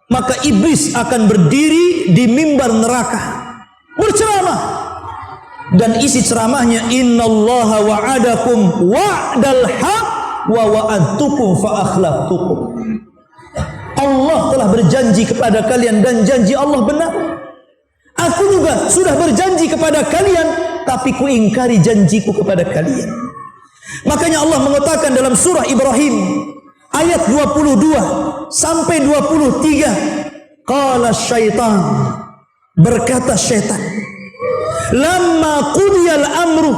maka iblis akan berdiri di mimbar neraka berceramah, dan isi ceramahnya, "Innallaha wa'adakum wa'dal haq wa wa'adtukum fa akhlaftukum." Allah telah berjanji kepada kalian dan janji Allah benar. Aku juga sudah berjanji kepada kalian, tapi ku ingkari janjiku kepada kalian. Makanya Allah mengatakan dalam surah Ibrahim ayat 22 sampai 23, qala syaitan, berkata syaitan, lamma qudiyal amru,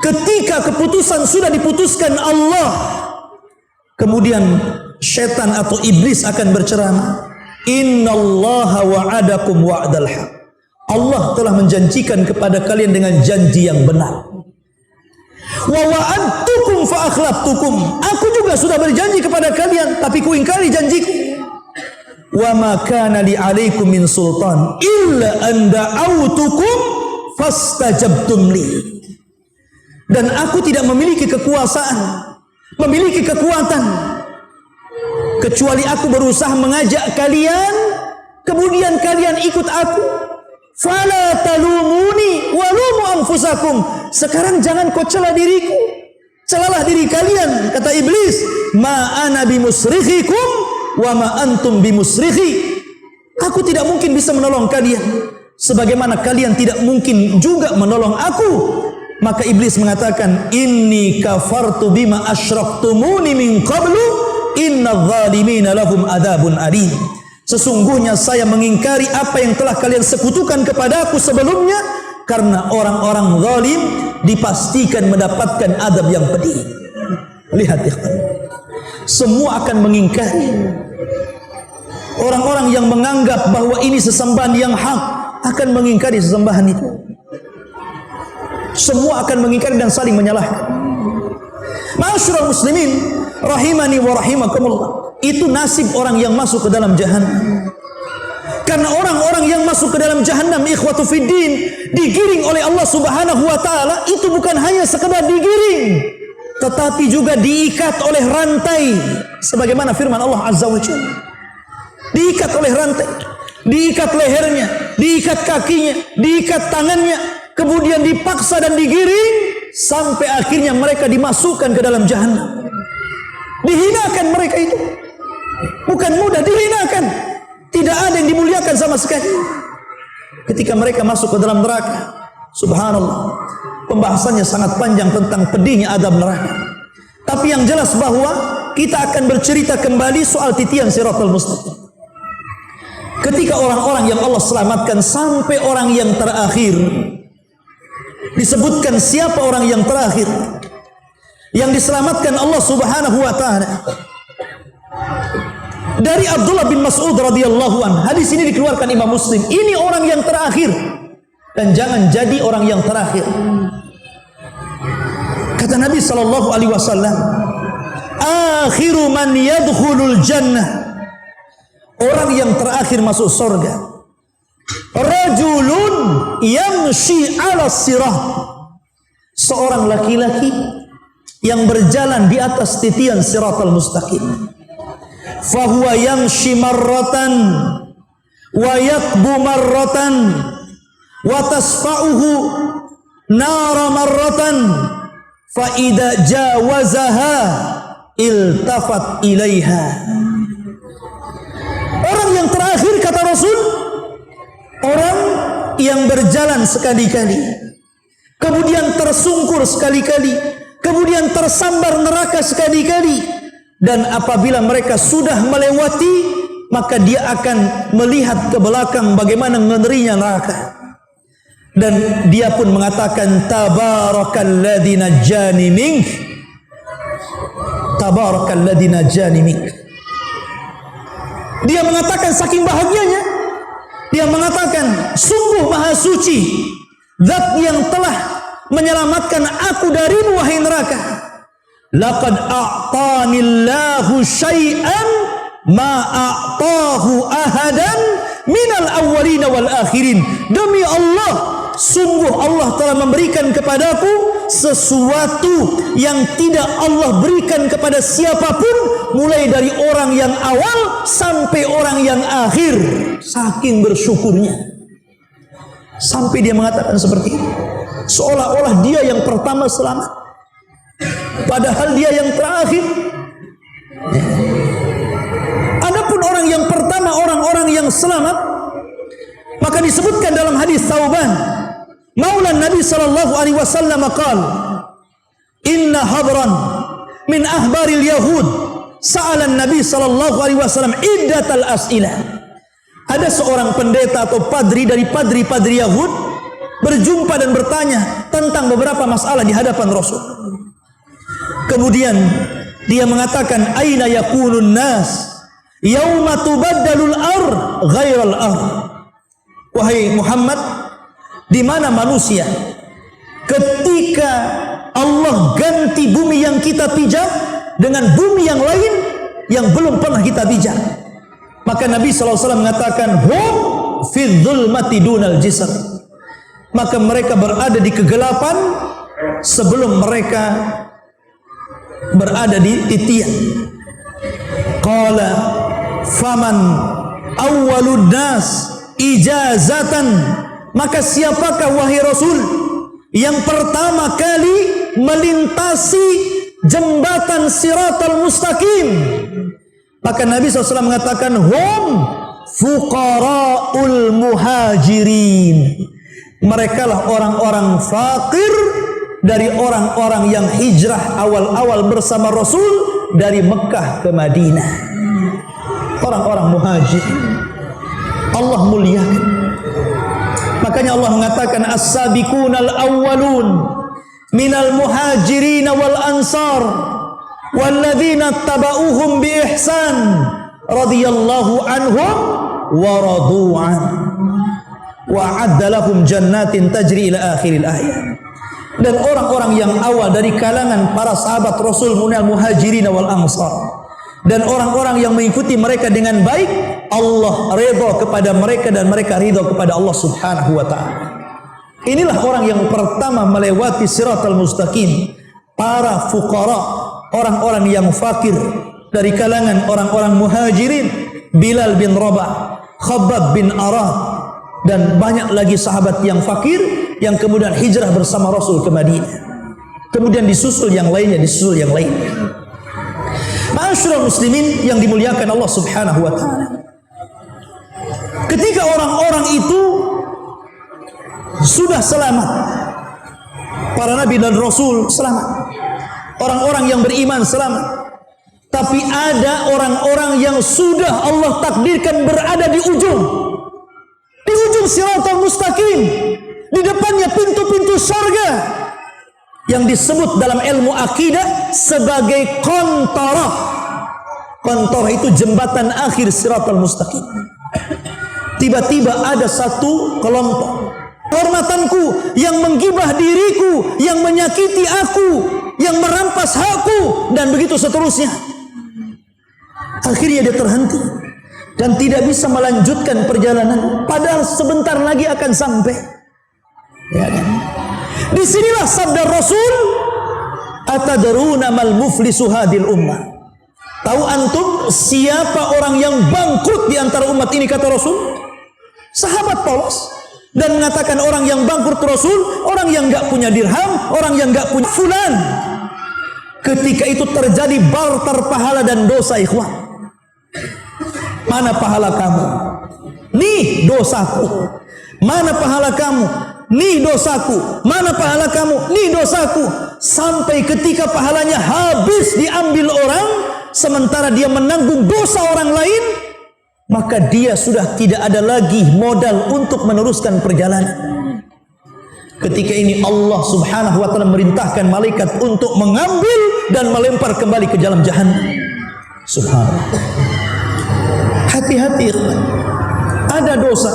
ketika keputusan sudah diputuskan Allah, kemudian syaitan atau iblis akan berceramah, innallaha wa'adakum wa'dal haq, Allah telah menjanjikan kepada kalian dengan janji yang benar. Wa wa'adtukum fa akhlaftukum, aku juga sudah berjanji kepada kalian, tapi ku ingkari janjiku. Wa ma kana li 'alaikum min sultan illa an da'awtukum fastajabtum li. Dan aku tidak memiliki kekuasaan, memiliki kekuatan, kecuali aku berusaha mengajak kalian, kemudian kalian ikut aku. Fala talumuni walumu anfusakum, sekarang jangan kau cela diriku, celalah diri kalian. Kata iblis, ma ana bimusrikhikum wa ma antum bimusrikhi, aku tidak mungkin bisa menolong kalian, sebagaimana kalian tidak mungkin juga menolong aku. Maka iblis mengatakan, inni kafartu bima asyraktumuni min qablu inna zalimina lahum adzabun alim, sesungguhnya saya mengingkari apa yang telah kalian sekutukan kepada aku sebelumnya, karena orang-orang zalim dipastikan mendapatkan adab yang pedih. Lihat ya, semua akan mengingkari. Orang-orang yang menganggap bahwa ini sesembahan yang hak akan mengingkari sesembahan itu. Semua akan mengingkari dan saling menyalahkan. Ma'asyiral muslimin rahimani wa rahimakumullah. Itu nasib orang yang masuk ke dalam jahannam. Karena orang-orang yang masuk ke dalam jahannam, ikhwatu fiddin, digiring oleh Allah Subhanahu wa taala, itu bukan hanya sekedar digiring, tetapi juga diikat oleh rantai, sebagaimana firman Allah Azza wa Jalla. Diikat oleh rantai, diikat lehernya, diikat kakinya, diikat tangannya, kemudian dipaksa dan digiring sampai akhirnya mereka dimasukkan ke dalam jahannam. Dihinakan mereka itu. Bukan mudah, dihinakan. Tidak ada yang dimuliakan sama sekali. Ketika mereka masuk ke dalam neraka, subhanallah, pembahasannya sangat panjang tentang pedihnya azab neraka. Tapi yang jelas bahwa kita akan bercerita kembali soal titian Siratal Mustaqim. Ketika orang-orang yang Allah selamatkan sampai orang yang terakhir, disebutkan siapa orang yang terakhir yang diselamatkan Allah Subhanahu wa taala. Dari Abdullah bin Mas'ud radhiyallahu an. Hadis ini dikeluarkan Imam Muslim. Ini orang yang terakhir dan jangan jadi orang yang terakhir. Kata Nabi sallallahu alaihi wasallam, "Akhiru man yadkhulul jannah." Orang yang terakhir masuk surga. Rajulun yamshi 'ala sirah. Seorang laki-laki yang berjalan di atas titian Siratal Mustaqim. Fahuwa yamshi marratan wa yakbu marratan wa tasfa'uhu nara marratan fa idza jawazaha iltafat ilaiha. Orang yang terakhir kata Rasul, orang yang berjalan sekali-kali, kemudian tersungkur sekali-kali, kemudian tersambar neraka sekali-kali. Dan apabila mereka sudah melewati, maka dia akan melihat ke belakang bagaimana ngerinya neraka. Dan dia pun mengatakan, Tabarakalladzi najjani mink. Tabarakalladzi najjani mink. Dia mengatakan saking bahagianya, dia mengatakan, sungguh maha suci Zat yang telah menyelamatkan aku darimu wahai neraka. Laqad a'tanillahu syai'an ma a'tahu ahadan minal awwalina wal akhirin. Demi Allah, sungguh Allah telah memberikan kepadaku sesuatu yang tidak Allah berikan kepada siapapun, mulai dari orang yang awal sampai orang yang akhir. Saking bersyukurnya, sampai dia mengatakan seperti itu, seolah-olah dia yang pertama selamat, padahal dia yang terakhir. Adapun orang yang pertama, orang-orang yang selamat, maka disebutkan dalam hadis Thauban Maula Nabi sallallahu alaihi wasallam qala, inna habran min ahbaril yahud sa'ala Nabi sallallahu alaihi wasallam iddatal as'ilah. Ada seorang pendeta atau padri dari padri-padri Yahud berjumpa dan bertanya tentang beberapa masalah di hadapan Rasul. Kemudian dia mengatakan, aina yakunun nas yauma tubaddalul ard ghairal ard. Wahai Muhammad, di mana manusia ketika Allah ganti bumi yang kita pijak dengan bumi yang lain yang belum pernah kita pijak? Maka Nabi SAW mengatakan, hum fi dhulmati dunal jisr. Maka mereka berada di kegelapan sebelum mereka berada di titian. Qala faman awwalun nas ijazatan. Maka siapakah wahai Rasul yang pertama kali melintasi jembatan Siratal Mustaqim? Maka Nabi SAW mengatakan, hum fuqara'ul muhajirin. Mereka lah orang-orang fakir dari orang-orang yang hijrah awal-awal bersama Rasul dari Mekah ke Madinah. Orang-orang muhajirin Allah muliakan. Makanya Allah mengatakan, as-sabiqunal awwalun minal muhajirin wal ansar walladzina tabauhum bi ihsan radhiyallahu anhum wa radu'an wa a'adda lahum jannatin tajri ila akhiril ayat. Dan orang-orang yang awal dari kalangan para sahabat Rasul minal muhajirin wal ansar dan orang-orang yang mengikuti mereka dengan baik, Allah ridha kepada mereka dan mereka ridha kepada Allah Subhanahu wa taala. Inilah orang yang pertama melewati siratal mustaqim, para fuqara, orang-orang yang fakir dari kalangan orang-orang muhajirin, Bilal bin Rabah, Khabbab bin Arad, dan banyak lagi sahabat yang fakir yang kemudian hijrah bersama Rasul ke Madinah. Kemudian disusul yang lainnya, Ma'asyiral muslimin yang dimuliakan Allah Subhanahu wa taala. Ketika orang-orang itu sudah selamat, para nabi dan rasul selamat, orang-orang yang beriman selamat, tapi ada orang-orang yang sudah Allah takdirkan berada di ujung siratal mustaqim, di depannya pintu-pintu surga yang disebut dalam ilmu akidah sebagai qantarah. Qantarah itu jembatan akhir siratal mustaqim. Tiba-tiba ada satu kelompok, hormatanku, yang menggibah diriku, yang menyakiti aku, yang merampas hakku, dan begitu seterusnya. Akhirnya dia terhenti dan tidak bisa melanjutkan perjalanan, padahal sebentar lagi akan sampai. Ya kan? Disinilah sabda Rasul, atadruna mal muflisu hadil ummah. Tahu antum siapa orang yang bangkrut di antara umat ini, kata Rasul? Sahabat polos dan mengatakan orang yang bangkrut Rasul, orang yang enggak punya dirham, orang yang enggak punya fulan. Ketika itu terjadi barter pahala dan dosa, ikhwan. Mana pahala kamu? Nih dosaku. Mana pahala kamu? Nih dosaku. Mana pahala kamu? Nih dosaku. Sampai ketika pahalanya habis diambil orang, sementara dia menanggung dosa orang lain, maka dia sudah tidak ada lagi modal untuk meneruskan perjalanan. Ketika ini Allah Subhanahu wa taala merintahkan malaikat untuk mengambil dan melempar kembali ke dalam jahannam. Subhanallah. Hati-hati, ada dosa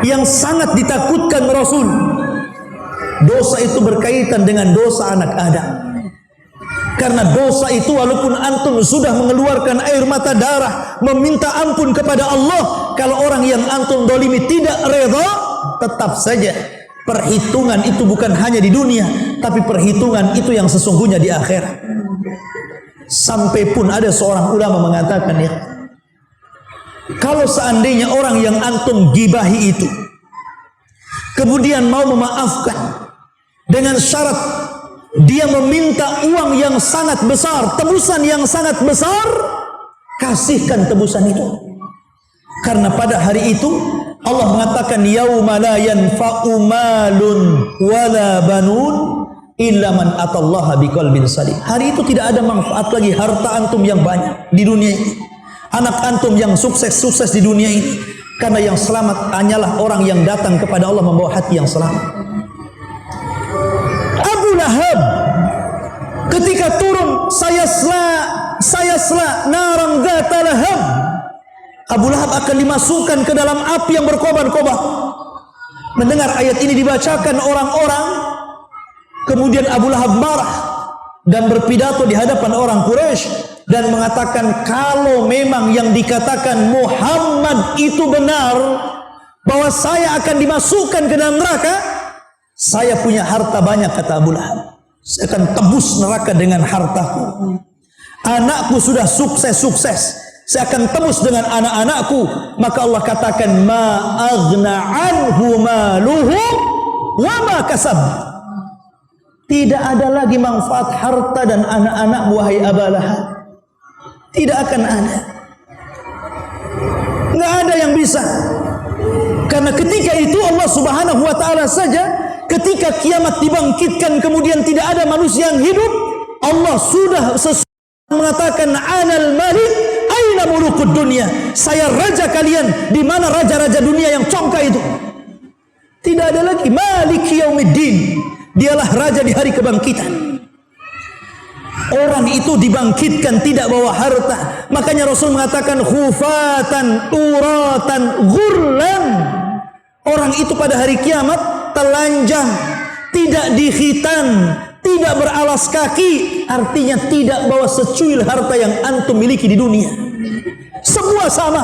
yang sangat ditakutkan Rasul. Dosa itu berkaitan dengan dosa anak Adam. Karena dosa itu walaupun antum sudah mengeluarkan air mata darah, meminta ampun kepada Allah, kalau orang yang antum dolimi tidak reda, tetap saja perhitungan itu bukan hanya di dunia, tapi perhitungan itu yang sesungguhnya di akhirat. Sampai pun ada seorang ulama mengatakan, ya, kalau seandainya orang yang antum gibahi itu kemudian mau memaafkan dengan syarat dia meminta uang yang sangat besar, tebusan yang sangat besar, kasihkan tebusan itu. Karena pada hari itu Allah mengatakan, yauma la yanfa'u malun wala banun illa man atallaha biqalbin salim. Hari itu tidak ada manfaat lagi harta antum yang banyak di dunia ini, anak antum yang sukses di dunia ini, karena yang selamat hanyalah orang yang datang kepada Allah membawa hati yang selamat. Abu Lahab ketika turun, sayasla naram dzata lahab, Abu Lahab akan dimasukkan ke dalam api yang berkobar-kobar. Mendengar ayat ini dibacakan orang-orang, kemudian Abu Lahab marah dan berpidato di hadapan orang Quraisy dan mengatakan, kalau memang yang dikatakan Muhammad itu benar, bahwa saya akan dimasukkan ke dalam neraka, saya punya harta banyak, kata Abu Lahab. Saya akan tebus neraka dengan hartaku. Anakku sudah sukses, saya akan tebus dengan anak-anakku. Maka Allah katakan, ma aghna anhu maluhu wa ma kasab. Tidak ada lagi manfaat harta dan anak-anak wahai Abu Lahab. Tidak akan ada. Nggak ada yang bisa. Karena ketika itu Allah Subhanahu wa taala saja, ketika kiamat dibangkitkan kemudian tidak ada manusia yang hidup, Allah sudah mengatakan, anal malik aina mulukud dunia. Saya raja kalian, di mana raja-raja dunia yang congkak itu? Tidak ada lagi maliki yaumiddin. Dialah raja di hari kebangkitan. Orang itu dibangkitkan tidak bawa harta. Makanya Rasul mengatakan khufatan, uratan, ghurlan. Orang itu pada hari kiamat telanjang, tidak dikhitan, tidak beralas kaki. Artinya tidak bawa secuil harta yang antum miliki di dunia. Semua sama,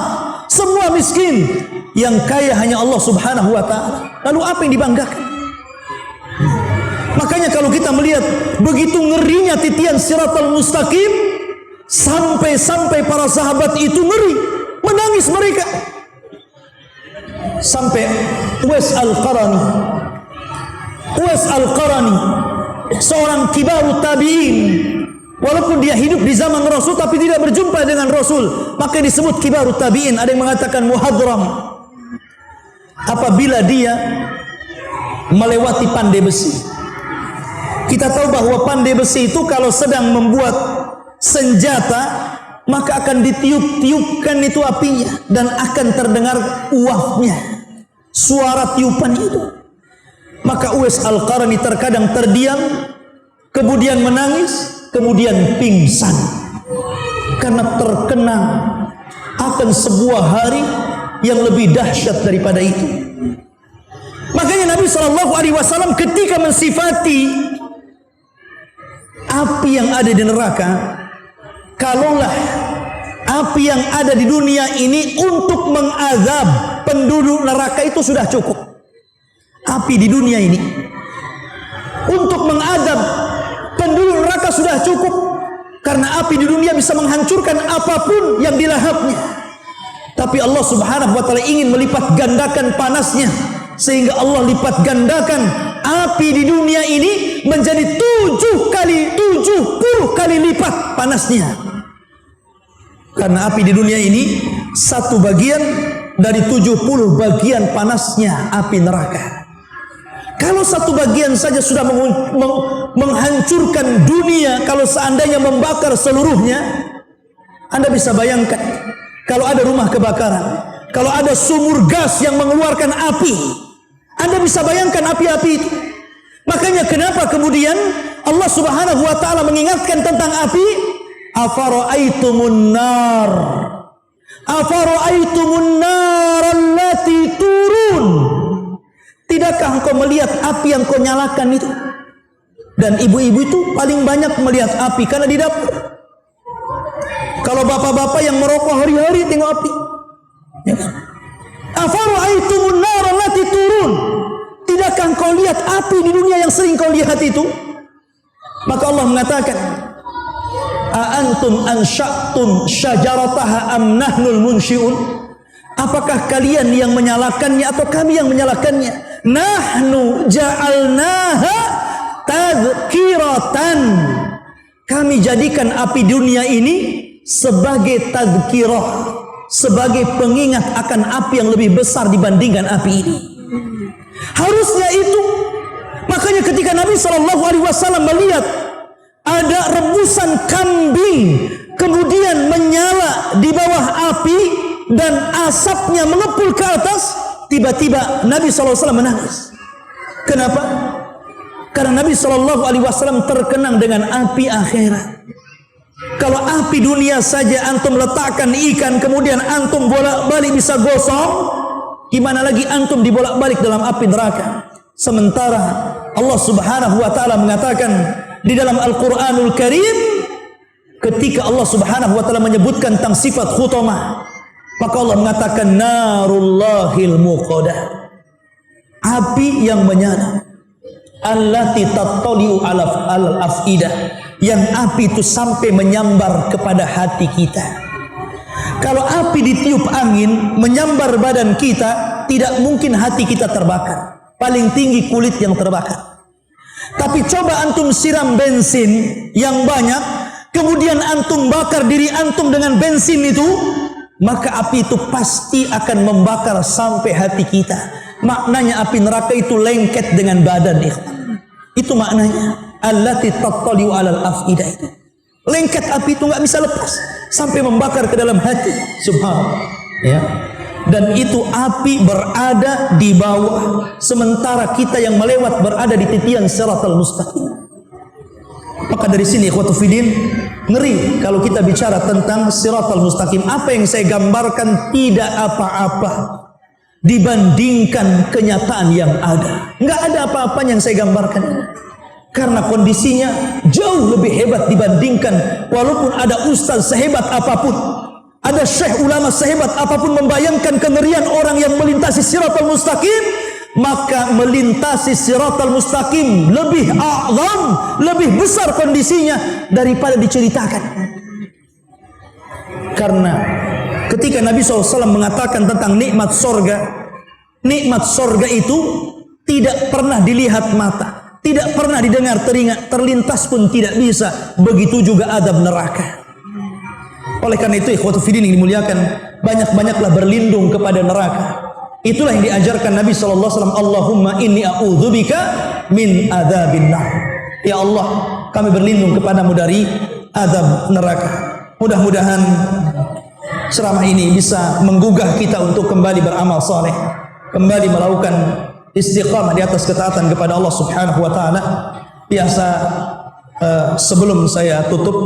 semua miskin. Yang kaya hanya Allah Subhanahu wa ta'ala. Lalu apa yang dibanggakan? Makanya kalau kita melihat begitu ngerinya titian Siratal Mustaqim, sampai para sahabat itu ngeri, menangis mereka. Sampai Uwais Al-Qarani, seorang kibarut tabi'in, walaupun dia hidup di zaman Rasul tapi tidak berjumpa dengan Rasul, maka disebut kibarut tabi'in. Ada yang mengatakan muhadram apabila dia melewati pandai besi. Kita tahu bahwa pandai besi itu kalau sedang membuat senjata, maka akan ditiup-tiupkan itu apinya dan akan terdengar uapnya, suara tiupan itu. Maka Uwais Al-Qarani terkadang terdiam, kemudian menangis, kemudian pingsan karena terkenang akan sebuah hari yang lebih dahsyat daripada itu. Makanya Nabi SAW ketika mensifati api yang ada di neraka, kalaulah api yang ada di dunia ini untuk mengazab penduduk neraka itu sudah cukup. Api di dunia ini untuk mengazab penduduk neraka sudah cukup, karena api di dunia bisa menghancurkan apapun yang dilahapnya. Tapi Allah Subhanahu wa ta'ala ingin melipat gandakan panasnya, sehingga Allah lipat gandakan api di dunia ini menjadi 70 kali lipat panasnya. Karena api di dunia ini satu bagian dari 70 bagian panasnya api neraka. Kalau satu bagian saja sudah menghancurkan dunia, kalau seandainya membakar seluruhnya, Anda bisa bayangkan kalau ada rumah kebakaran, kalau ada sumur gas yang mengeluarkan api, Anda bisa bayangkan api-api itu. Makanya kenapa kemudian Allah Subhanahu wa ta'ala mengingatkan tentang api? Afara'aitumun nar allati turun. Tidakkah engkau melihat api yang kau nyalakan itu? Dan ibu-ibu itu paling banyak melihat api karena di dapur. Kalau bapak-bapak yang merokok hari-hari tengok api, ya kan? Afara'aitumun nar allati turun. Tidakkah engkau lihat api di dunia yang sering kau lihat itu? Maka Allah mengatakan, a antum ansha'tum syajarataha am nahnul munsyi'un? Apakah kalian yang menyalakannya atau kami yang menyalakannya? Nahnu ja'alnaha tadhkiratan. Kami jadikan api dunia ini sebagai tadhkirah, sebagai pengingat akan api yang lebih besar dibandingkan api ini. Harusnya itu. Makanya ketika Nabi SAW melihat ada rebusan kambing kemudian menyala di bawah api dan asapnya mengepul ke atas, tiba-tiba Nabi SAW menangis. Kenapa? Karena Nabi SAW terkenang dengan api akhirat. Kalau api dunia saja antum letakkan ikan kemudian antum bolak-balik bisa gosong, gimana lagi antum dibolak-balik dalam api neraka? Sementara Allah Subhanahu wa ta'ala mengatakan di dalam Al-Quranul Karim, ketika Allah Subhanahu wa ta'ala menyebutkan tentang sifat khutamah, maka Allah mengatakan narullahil muqadah, api yang menyala, allati tattali'u alal afidah, yang api itu sampai menyambar kepada hati kita. Kalau api ditiup angin menyambar badan kita, tidak mungkin hati kita terbakar. Paling tinggi kulit yang terbakar. Tapi coba antum siram bensin yang banyak, kemudian antum bakar diri antum dengan bensin itu, maka api itu pasti akan membakar sampai hati kita. Maknanya api neraka itu lengket dengan badan, ikhwan. Itu maknanya allati tattali'u alal afidah itu. Lengket api itu nggak bisa lepas sampai membakar ke dalam hati. Subhanallah. Ya. Dan itu api berada di bawah, sementara kita yang melewat berada di titian Siratal Mustaqim. Maka dari sini ikhwatu fiddin, ngeri kalau kita bicara tentang siratal mustaqim. Apa yang saya gambarkan tidak apa-apa dibandingkan kenyataan yang ada. Enggak ada apa-apanya yang saya gambarkan ini. Karena kondisinya jauh lebih hebat dibandingkan, walaupun ada ustaz sehebat apapun, ada syekh ulama sehebat apapun membayangkan kengerian orang yang melintasi siratal mustaqim, maka melintasi siratal mustaqim lebih a'zam, lebih besar kondisinya daripada diceritakan. Karena ketika Nabi SAW mengatakan tentang nikmat sorga itu tidak pernah dilihat mata, tidak pernah didengar telinga, terlintas pun tidak bisa. Begitu juga adab neraka. Oleh karena itu ikhwatu fiddin yang dimuliakan, banyak-banyaklah berlindung kepada neraka. Itulah yang diajarkan Nabi SAW. Allahumma inni a'udzubika min adzabin nar. Ya Allah, kami berlindung kepadamu dari azab neraka. Mudah-mudahan ceramah ini bisa menggugah kita untuk kembali beramal saleh, kembali melakukan istiqamah di atas ketaatan kepada Allah Subhanahu wa taala. Biasa sebelum saya tutup,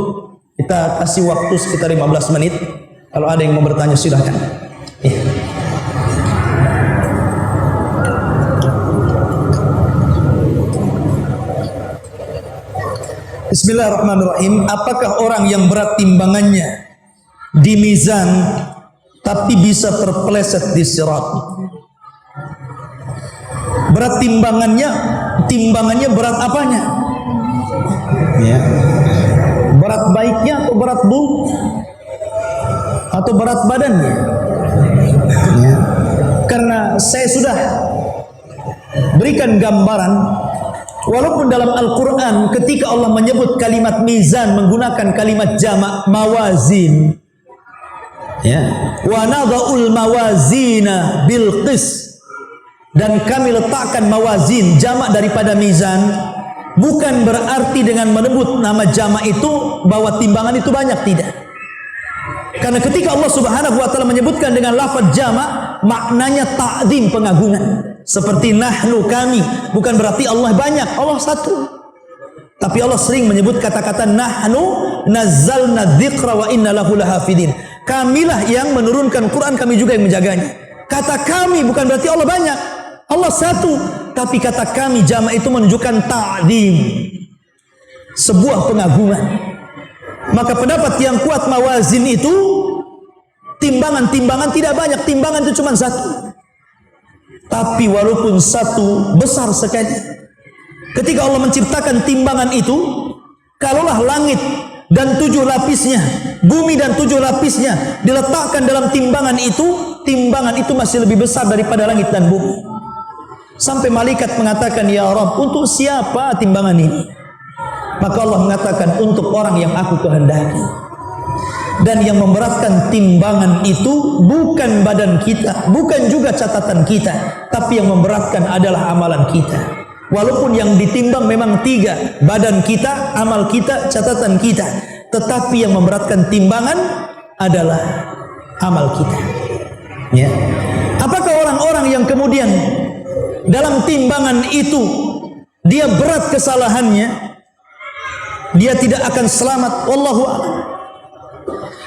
kita kasih waktu sekitar 15 menit. Kalau ada yang mau bertanya silahkan. Ya. Bismillahirrahmanirrahim. Apakah orang yang berat timbangannya di mizan tapi bisa terpeleset di sirat? Berat timbangannya berat apanya? Ya. Berat baiknya atau berat atau berat badannya? Ya. Karena saya sudah berikan gambaran, walaupun dalam Al-Quran ketika Allah menyebut kalimat mizan menggunakan kalimat jamak mawazin, ya, wa nadha'ul mawazina bil qis, dan kami letakkan mawazin jamak daripada mizan, bukan berarti dengan menyebut nama jamak itu bahwa timbangan itu banyak, tidak. Karena ketika Allah Subhanahu wa taala menyebutkan dengan lafaz jamak, maknanya ta'zim, pengagungan. Seperti nahnu, kami, bukan berarti Allah banyak, Allah satu. Tapi Allah sering menyebut kata-kata nahnu nazzalna dzikra wa inna lahu lahafidin. Kamilah yang menurunkan Quran, kami juga yang menjaganya. Kata kami bukan berarti Allah banyak, Allah satu. Tapi kata kami jamak itu menunjukkan ta'zim, sebuah pengagungan. Maka pendapat yang kuat mawazin itu timbangan tidak banyak, timbangan itu cuma satu. Tapi walaupun satu besar sekali. Ketika Allah menciptakan timbangan itu, kalaulah langit dan 7 lapisnya, bumi dan 7 lapisnya diletakkan dalam timbangan itu masih lebih besar daripada langit dan bumi. Sampai malaikat mengatakan, ya Rabb, untuk siapa timbangan ini? Maka Allah mengatakan, untuk orang yang aku kehendaki. Dan yang memberatkan timbangan itu bukan badan kita, bukan juga catatan kita, tapi yang memberatkan adalah amalan kita. Walaupun yang ditimbang memang 3, badan kita, amal kita, catatan kita, tetapi yang memberatkan timbangan adalah amal kita. Ya. Apakah orang-orang yang kemudian dalam timbangan itu dia berat kesalahannya, dia tidak akan selamat? Wallahu a'lam.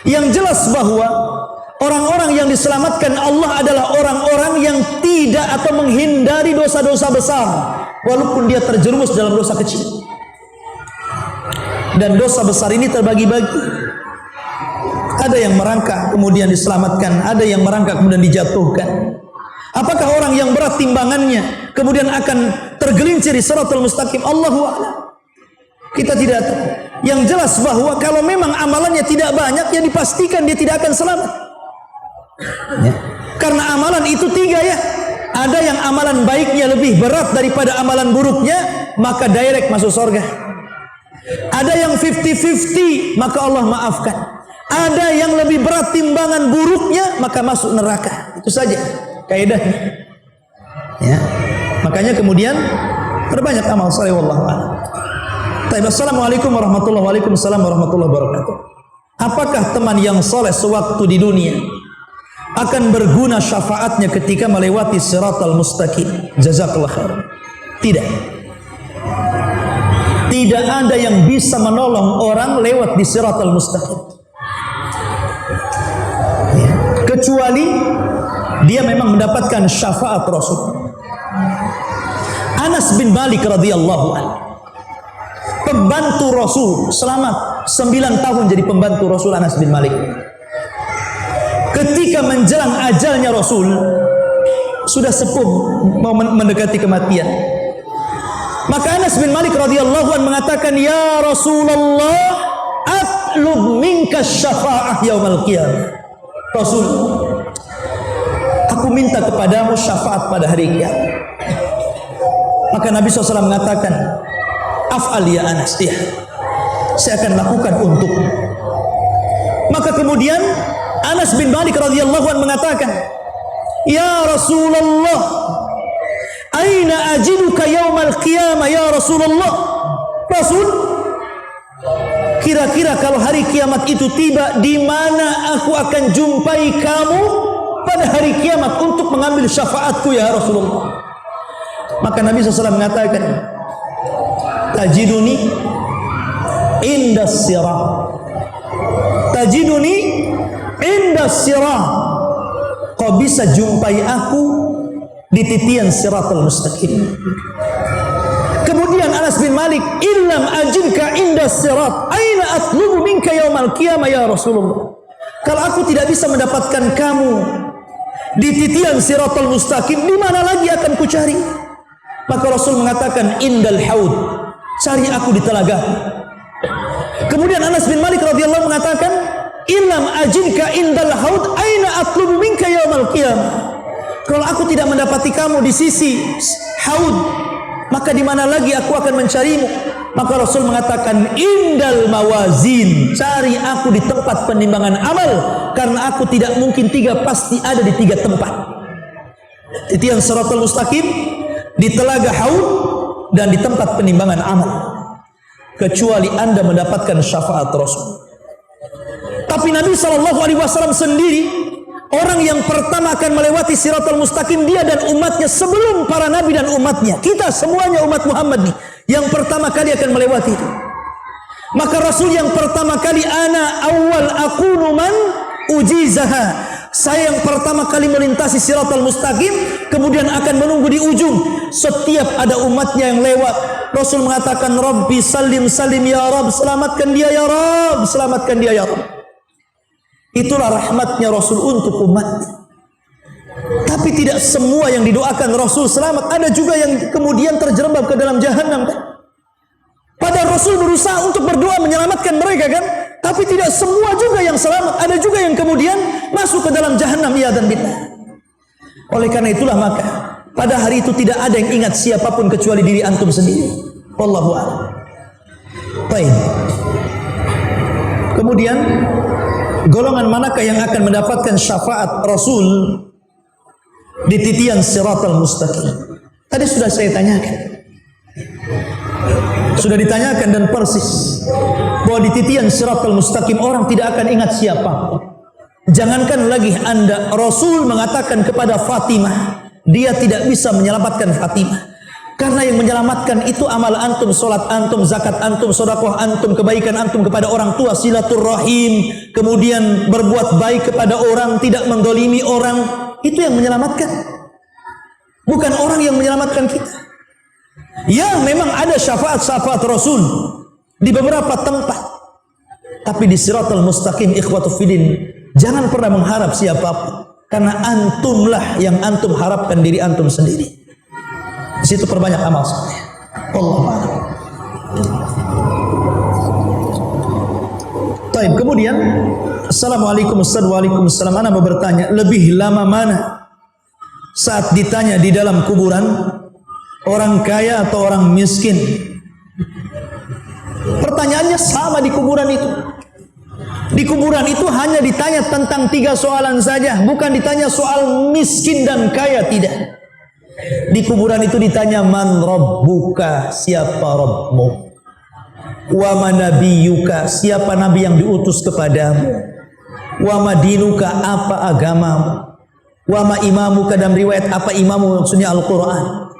Yang jelas bahwa orang-orang yang diselamatkan Allah adalah orang-orang yang tidak atau menghindari dosa-dosa besar, walaupun dia terjerumus dalam dosa kecil. Dan dosa besar ini terbagi-bagi. Ada yang merangkak kemudian diselamatkan, ada yang merangkak kemudian dijatuhkan. Apakah orang yang berat timbangannya kemudian akan tergelincir di siratal mustaqim? Allahu a'lam. Kita tidak tahu. Yang jelas bahwa kalau memang amalannya tidak banyak, ya dipastikan dia tidak akan selamat. Ya. Karena amalan itu 3 ya. Ada yang amalan baiknya lebih berat daripada amalan buruknya, maka direct masuk surga. Ada yang 50-50, maka Allah maafkan. Ada yang lebih berat timbangan buruknya, maka masuk neraka. Itu saja kaidahnya. Ya. Makanya kemudian perbanyak amal saleh, wallahu a'lam. Assalamualaikum warahmatullahi wabarakatuh. Apakah teman yang soleh sewaktu di dunia akan berguna syafaatnya ketika melewati siratal mustaqim? Jazakallah khair. Tidak. tidak ada yang bisa menolong orang lewat di Siratal Mustaqim, kecuali dia memang mendapatkan syafaat Rasul. Anas bin Malik radhiyallahu anhu, pembantu Rasul selama 9 tahun jadi pembantu Rasul. Anas bin Malik ketika menjelang ajalnya Rasul, sudah sepuh mau mendekati kematian, maka Anas bin Malik radhiyallahu anhu mengatakan, "Ya Rasulullah, atlub minka syafa'ah yaumal qiyamah." Rasul, aku minta kepadamu syafaat pada hari kiamat. Maka Nabi SAW mengatakan, "Af'al ya Anas," ya, saya akan lakukan untukmu. Maka kemudian Anas bin Malik radhiyallahu anhu mengatakan, "Ya Rasulullah, aina ajiduka yaumal qiyamah ya Rasulullah?" Rasul, kira-kira kalau hari kiamat itu tiba, di mana aku akan jumpai kamu pada hari kiamat untuk mengambil syafaatku ya Rasulullah? Maka Nabi SAW mengatakan, "Tajiduni indas sirah, tajiduni indas sirah." Kau bisa jumpai aku di titian Siratal Mustaqim. Kemudian Anas bin Malik, "Illam ajinka indas sirat, aina atlubu minka yaumal qiyamah ya Rasulullah?" Kalau aku tidak bisa mendapatkan kamu di titian Siratal Mustaqim, di mana lagi akan ku cari? Maka Rasul mengatakan, "Indal haud, cari aku di telaga." Kemudian Anas bin Malik radhiyallahu mengatakan, "Illam ajinka indal haud, aina atlubu minka yaumal qiyamah?" Kalau aku tidak mendapati kamu di sisi haud, maka di mana lagi aku akan mencarimu? Maka Rasul mengatakan, "Indal mawazin, cari aku di tempat penimbangan amal, karena aku tidak mungkin 3, pasti ada di 3 tempat. Titian Siratal Mustaqim, di telaga haud, dan di tempat penimbangan amal. Kecuali Anda mendapatkan syafaat Rasul." Tapi Nabi SAW sendiri orang yang pertama akan melewati Siratal Mustaqim, dia dan umatnya, sebelum para nabi dan umatnya. Kita semuanya umat Muhammad nih, yang pertama kali akan melewati itu. Maka Rasul yang pertama kali, "Ana awal akunu man ujizaha." Saya yang pertama kali melintasi Siratal Mustaqim, kemudian akan menunggu di ujung. Setiap ada umatnya yang lewat, Rasul mengatakan, "Rabbi salim salim ya Rabb, selamatkan dia ya Rabb, selamatkan dia ya Rabb." Itulah rahmatnya Rasul untuk umatnya. Tapi tidak semua yang didoakan Rasul selamat. Ada juga yang kemudian terjerembab ke dalam jahanam, kan? Padahal Rasul berusaha untuk berdoa menyelamatkan mereka, kan? Tapi tidak semua juga yang selamat. Ada juga yang kemudian masuk ke dalam jahanam, ya dan billah. Oleh karena itulah maka pada hari itu tidak ada yang ingat siapapun kecuali diri antum sendiri. Wallahu a'lam. Baik. Kemudian golongan manakah yang akan mendapatkan syafaat Rasul di titian Siratal Mustaqim? Tadi sudah saya tanyakan. Sudah ditanyakan dan persis bahwa di titian Siratal Mustaqim orang tidak akan ingat siapa. Jangankan lagi Anda, Rasul mengatakan kepada Fatimah, dia tidak bisa menyelamatkan Fatimah. Karena yang menyelamatkan itu amal antum, solat antum, zakat antum, sedekah antum, kebaikan antum kepada orang tua, silaturahim, kemudian berbuat baik kepada orang, tidak mendolimi orang. Itu yang menyelamatkan, bukan orang yang menyelamatkan kita. Ya, memang ada syafaat-syafaat Rasul di beberapa tempat, tapi di Siratal Mustaqim, ikhwatu fiddin, jangan pernah mengharap siapapun, karena antumlah yang antum harapkan diri antum sendiri. Di situ perbanyak amal soleh. Wallahu a'lam. Baik, kemudian Assalamualaikum Waalaikumsalam. Ana mau bertanya, lebih lama mana saat ditanya di dalam kuburan, orang kaya atau orang miskin? Pertanyaannya sama di kuburan itu. Di kuburan itu hanya ditanya tentang 3 soalan saja, bukan ditanya soal miskin dan kaya, tidak. Di kuburan itu ditanya, man rabbuka, siapa Rabbmu? Wa man nabiyuka, siapa nabi yang diutus kepadamu? Wa madinuka, apa agamamu? Wa ma imamuka, dalam riwayat apa imamu, maksudnya Al-Quran.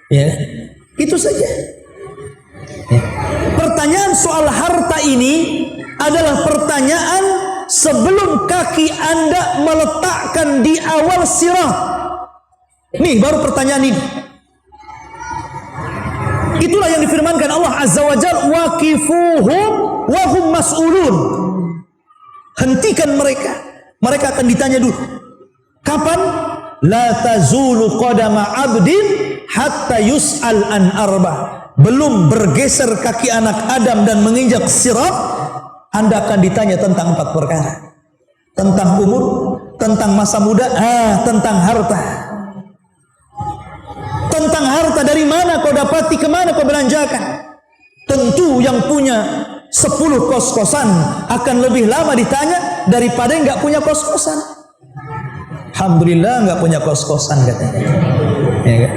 Ya, itu saja. pertanyaan soal harta ini adalah pertanyaan sebelum kaki Anda meletakkan di awal sirat. Nih baru pertanyaan ini. Itulah yang difirmankan Allah Azza wa Jalla, waqifuhum wa hum mas'ulun. Hentikan mereka. Mereka akan ditanya dulu. Kapan? La tazulu qadama 'abdin hatta yus'al an arba. Belum bergeser kaki anak Adam dan menginjak sirat, Anda akan ditanya tentang 4 perkara. Tentang umur, tentang masa muda, tentang harta. Tentang harta, dari mana kau dapati, kemana kau belanjakan. Tentu yang punya 10 kos-kosan akan lebih lama ditanya daripada yang nggak punya kos-kosan. Alhamdulillah nggak punya kos-kosan katanya. Ya kan?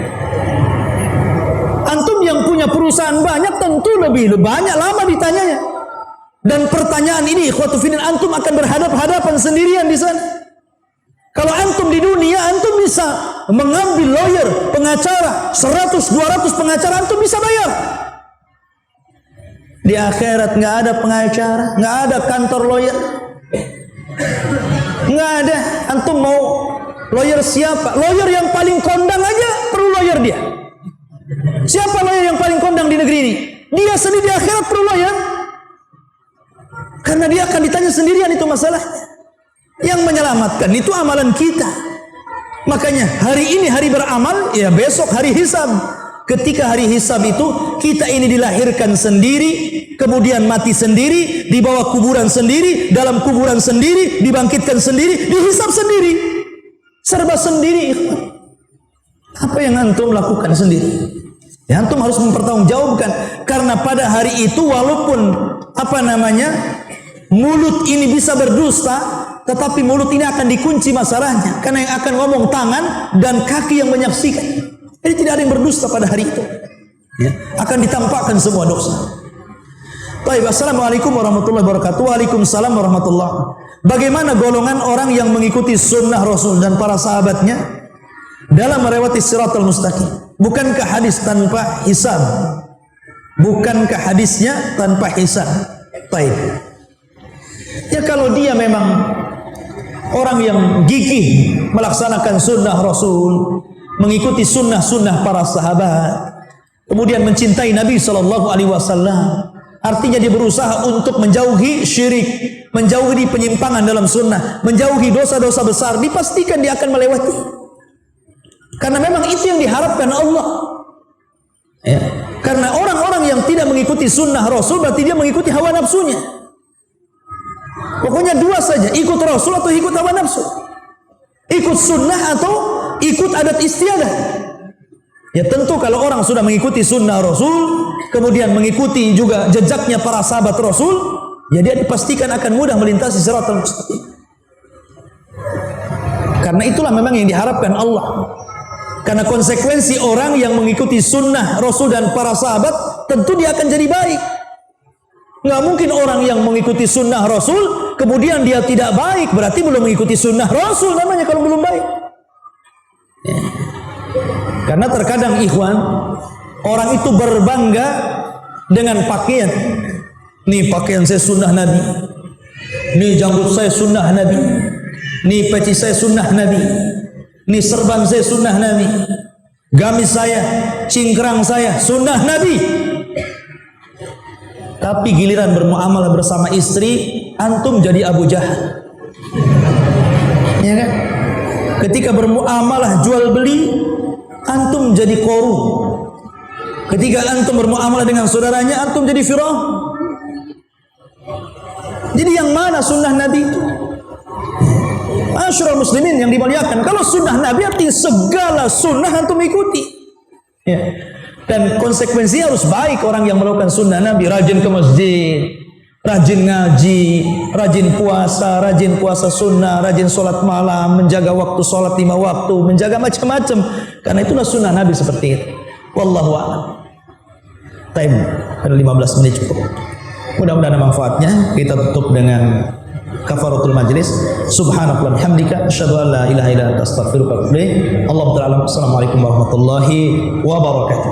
Antum yang punya perusahaan banyak tentu lebih banyak lama ditanyanya. Dan pertanyaan ini ikhwatu fillah, antum akan berhadap-hadapan sendirian di sana. Kalau antum di dunia, antum bisa mengambil lawyer, pengacara, 100-200 pengacara, antum bisa bayar. Di akhirat nggak ada pengacara, nggak ada kantor lawyer, nggak ada. Antum mau lawyer siapa? Lawyer yang paling kondang aja perlu lawyer dia. Siapa lawyer yang paling kondang di negeri ini? Dia sendiri di akhirat perlu lawyer, karena dia akan ditanya sendirian itu masalahnya. Yang menyelamatkan itu amalan kita. Makanya hari ini hari beramal, ya besok hari hisab. Ketika hari hisab itu kita ini dilahirkan sendiri, kemudian mati sendiri, dibawa kuburan sendiri, dalam kuburan sendiri, dibangkitkan sendiri, dihisab sendiri, serba sendiri. Apa yang antum lakukan sendiri? Ya, antum harus mempertanggungjawabkan. Karena pada hari itu walaupun mulut ini bisa berdusta, tetapi mulut ini akan dikunci masalahnya, karena yang akan ngomong tangan dan kaki yang menyaksikan. Jadi tidak ada yang berdusta pada hari itu. Ya, akan ditampakkan semua dosa. Baik, assalamualaikum warahmatullahi wabarakatuh. Waalaikumsalam warahmatullahi. Bagaimana golongan orang yang mengikuti sunnah Rasul dan para sahabatnya dalam melewati siratal mustaqim? Bukankah hadis tanpa hisab? Bukankah hadisnya tanpa hisab? Baik. Ya kalau dia memang orang yang gigih melaksanakan sunnah Rasul, mengikuti sunnah-sunnah para sahabat, kemudian mencintai Nabi SAW, artinya dia berusaha untuk menjauhi syirik, menjauhi penyimpangan dalam sunnah, menjauhi dosa-dosa besar, dipastikan dia akan melewati. Karena memang itu yang diharapkan Allah. Ya. Karena orang-orang yang tidak mengikuti sunnah Rasul berarti dia mengikuti hawa nafsunya. Pokoknya dua saja, ikut Rasul atau ikut hawa nafsu, ikut sunnah atau ikut adat istiadat. Ya tentu kalau orang sudah mengikuti sunnah Rasul, kemudian mengikuti juga jejaknya para sahabat Rasul, ya dia dipastikan akan mudah melintasi siratal mustaqim. Karena itulah memang yang diharapkan Allah. Karena konsekuensi orang yang mengikuti sunnah Rasul dan para sahabat, tentu dia akan jadi baik. Nggak mungkin orang yang mengikuti sunnah Rasul kemudian dia tidak baik, berarti belum mengikuti sunnah Rasul namanya kalau belum baik. Ya. Karena terkadang ikhwan, orang itu berbangga dengan pakaian. Nih pakaian saya sunnah Nabi, nih janggut saya sunnah Nabi, nih peci saya sunnah Nabi, nih serban saya sunnah Nabi, gamis saya, cingkrang saya sunnah Nabi. Tapi giliran bermuamalah bersama istri, antum jadi Abu Jahal. Ya kan? Ketika bermuamalah jual beli, antum jadi korup. Ketika antum bermuamalah dengan saudaranya, antum jadi Firaun. Jadi yang mana sunnah Nabi itu? Ma'asyiral muslimin yang dimuliakan, kalau sunnah Nabi artinya segala sunnah antum ikuti. Ya. Dan konsekuensi harus baik orang yang melakukan sunnah Nabi, rajin ke masjid, rajin ngaji, rajin puasa sunnah, rajin sholat malam, menjaga waktu sholat 5 waktu, menjaga macam-macam. Karena itulah sunnah Nabi seperti itu. Wallahu a'lam. Time ada 15 menit cukup. Mudah-mudahan ada manfaatnya. Kita tutup dengan kafaratul majlis. Subhanakallah bihamdika asyhadu an la ilaha illa anta astaghfiruka wa atubu ilaik. Allahu ta'ala. Assalamualaikum warahmatullahi wabarakatuh.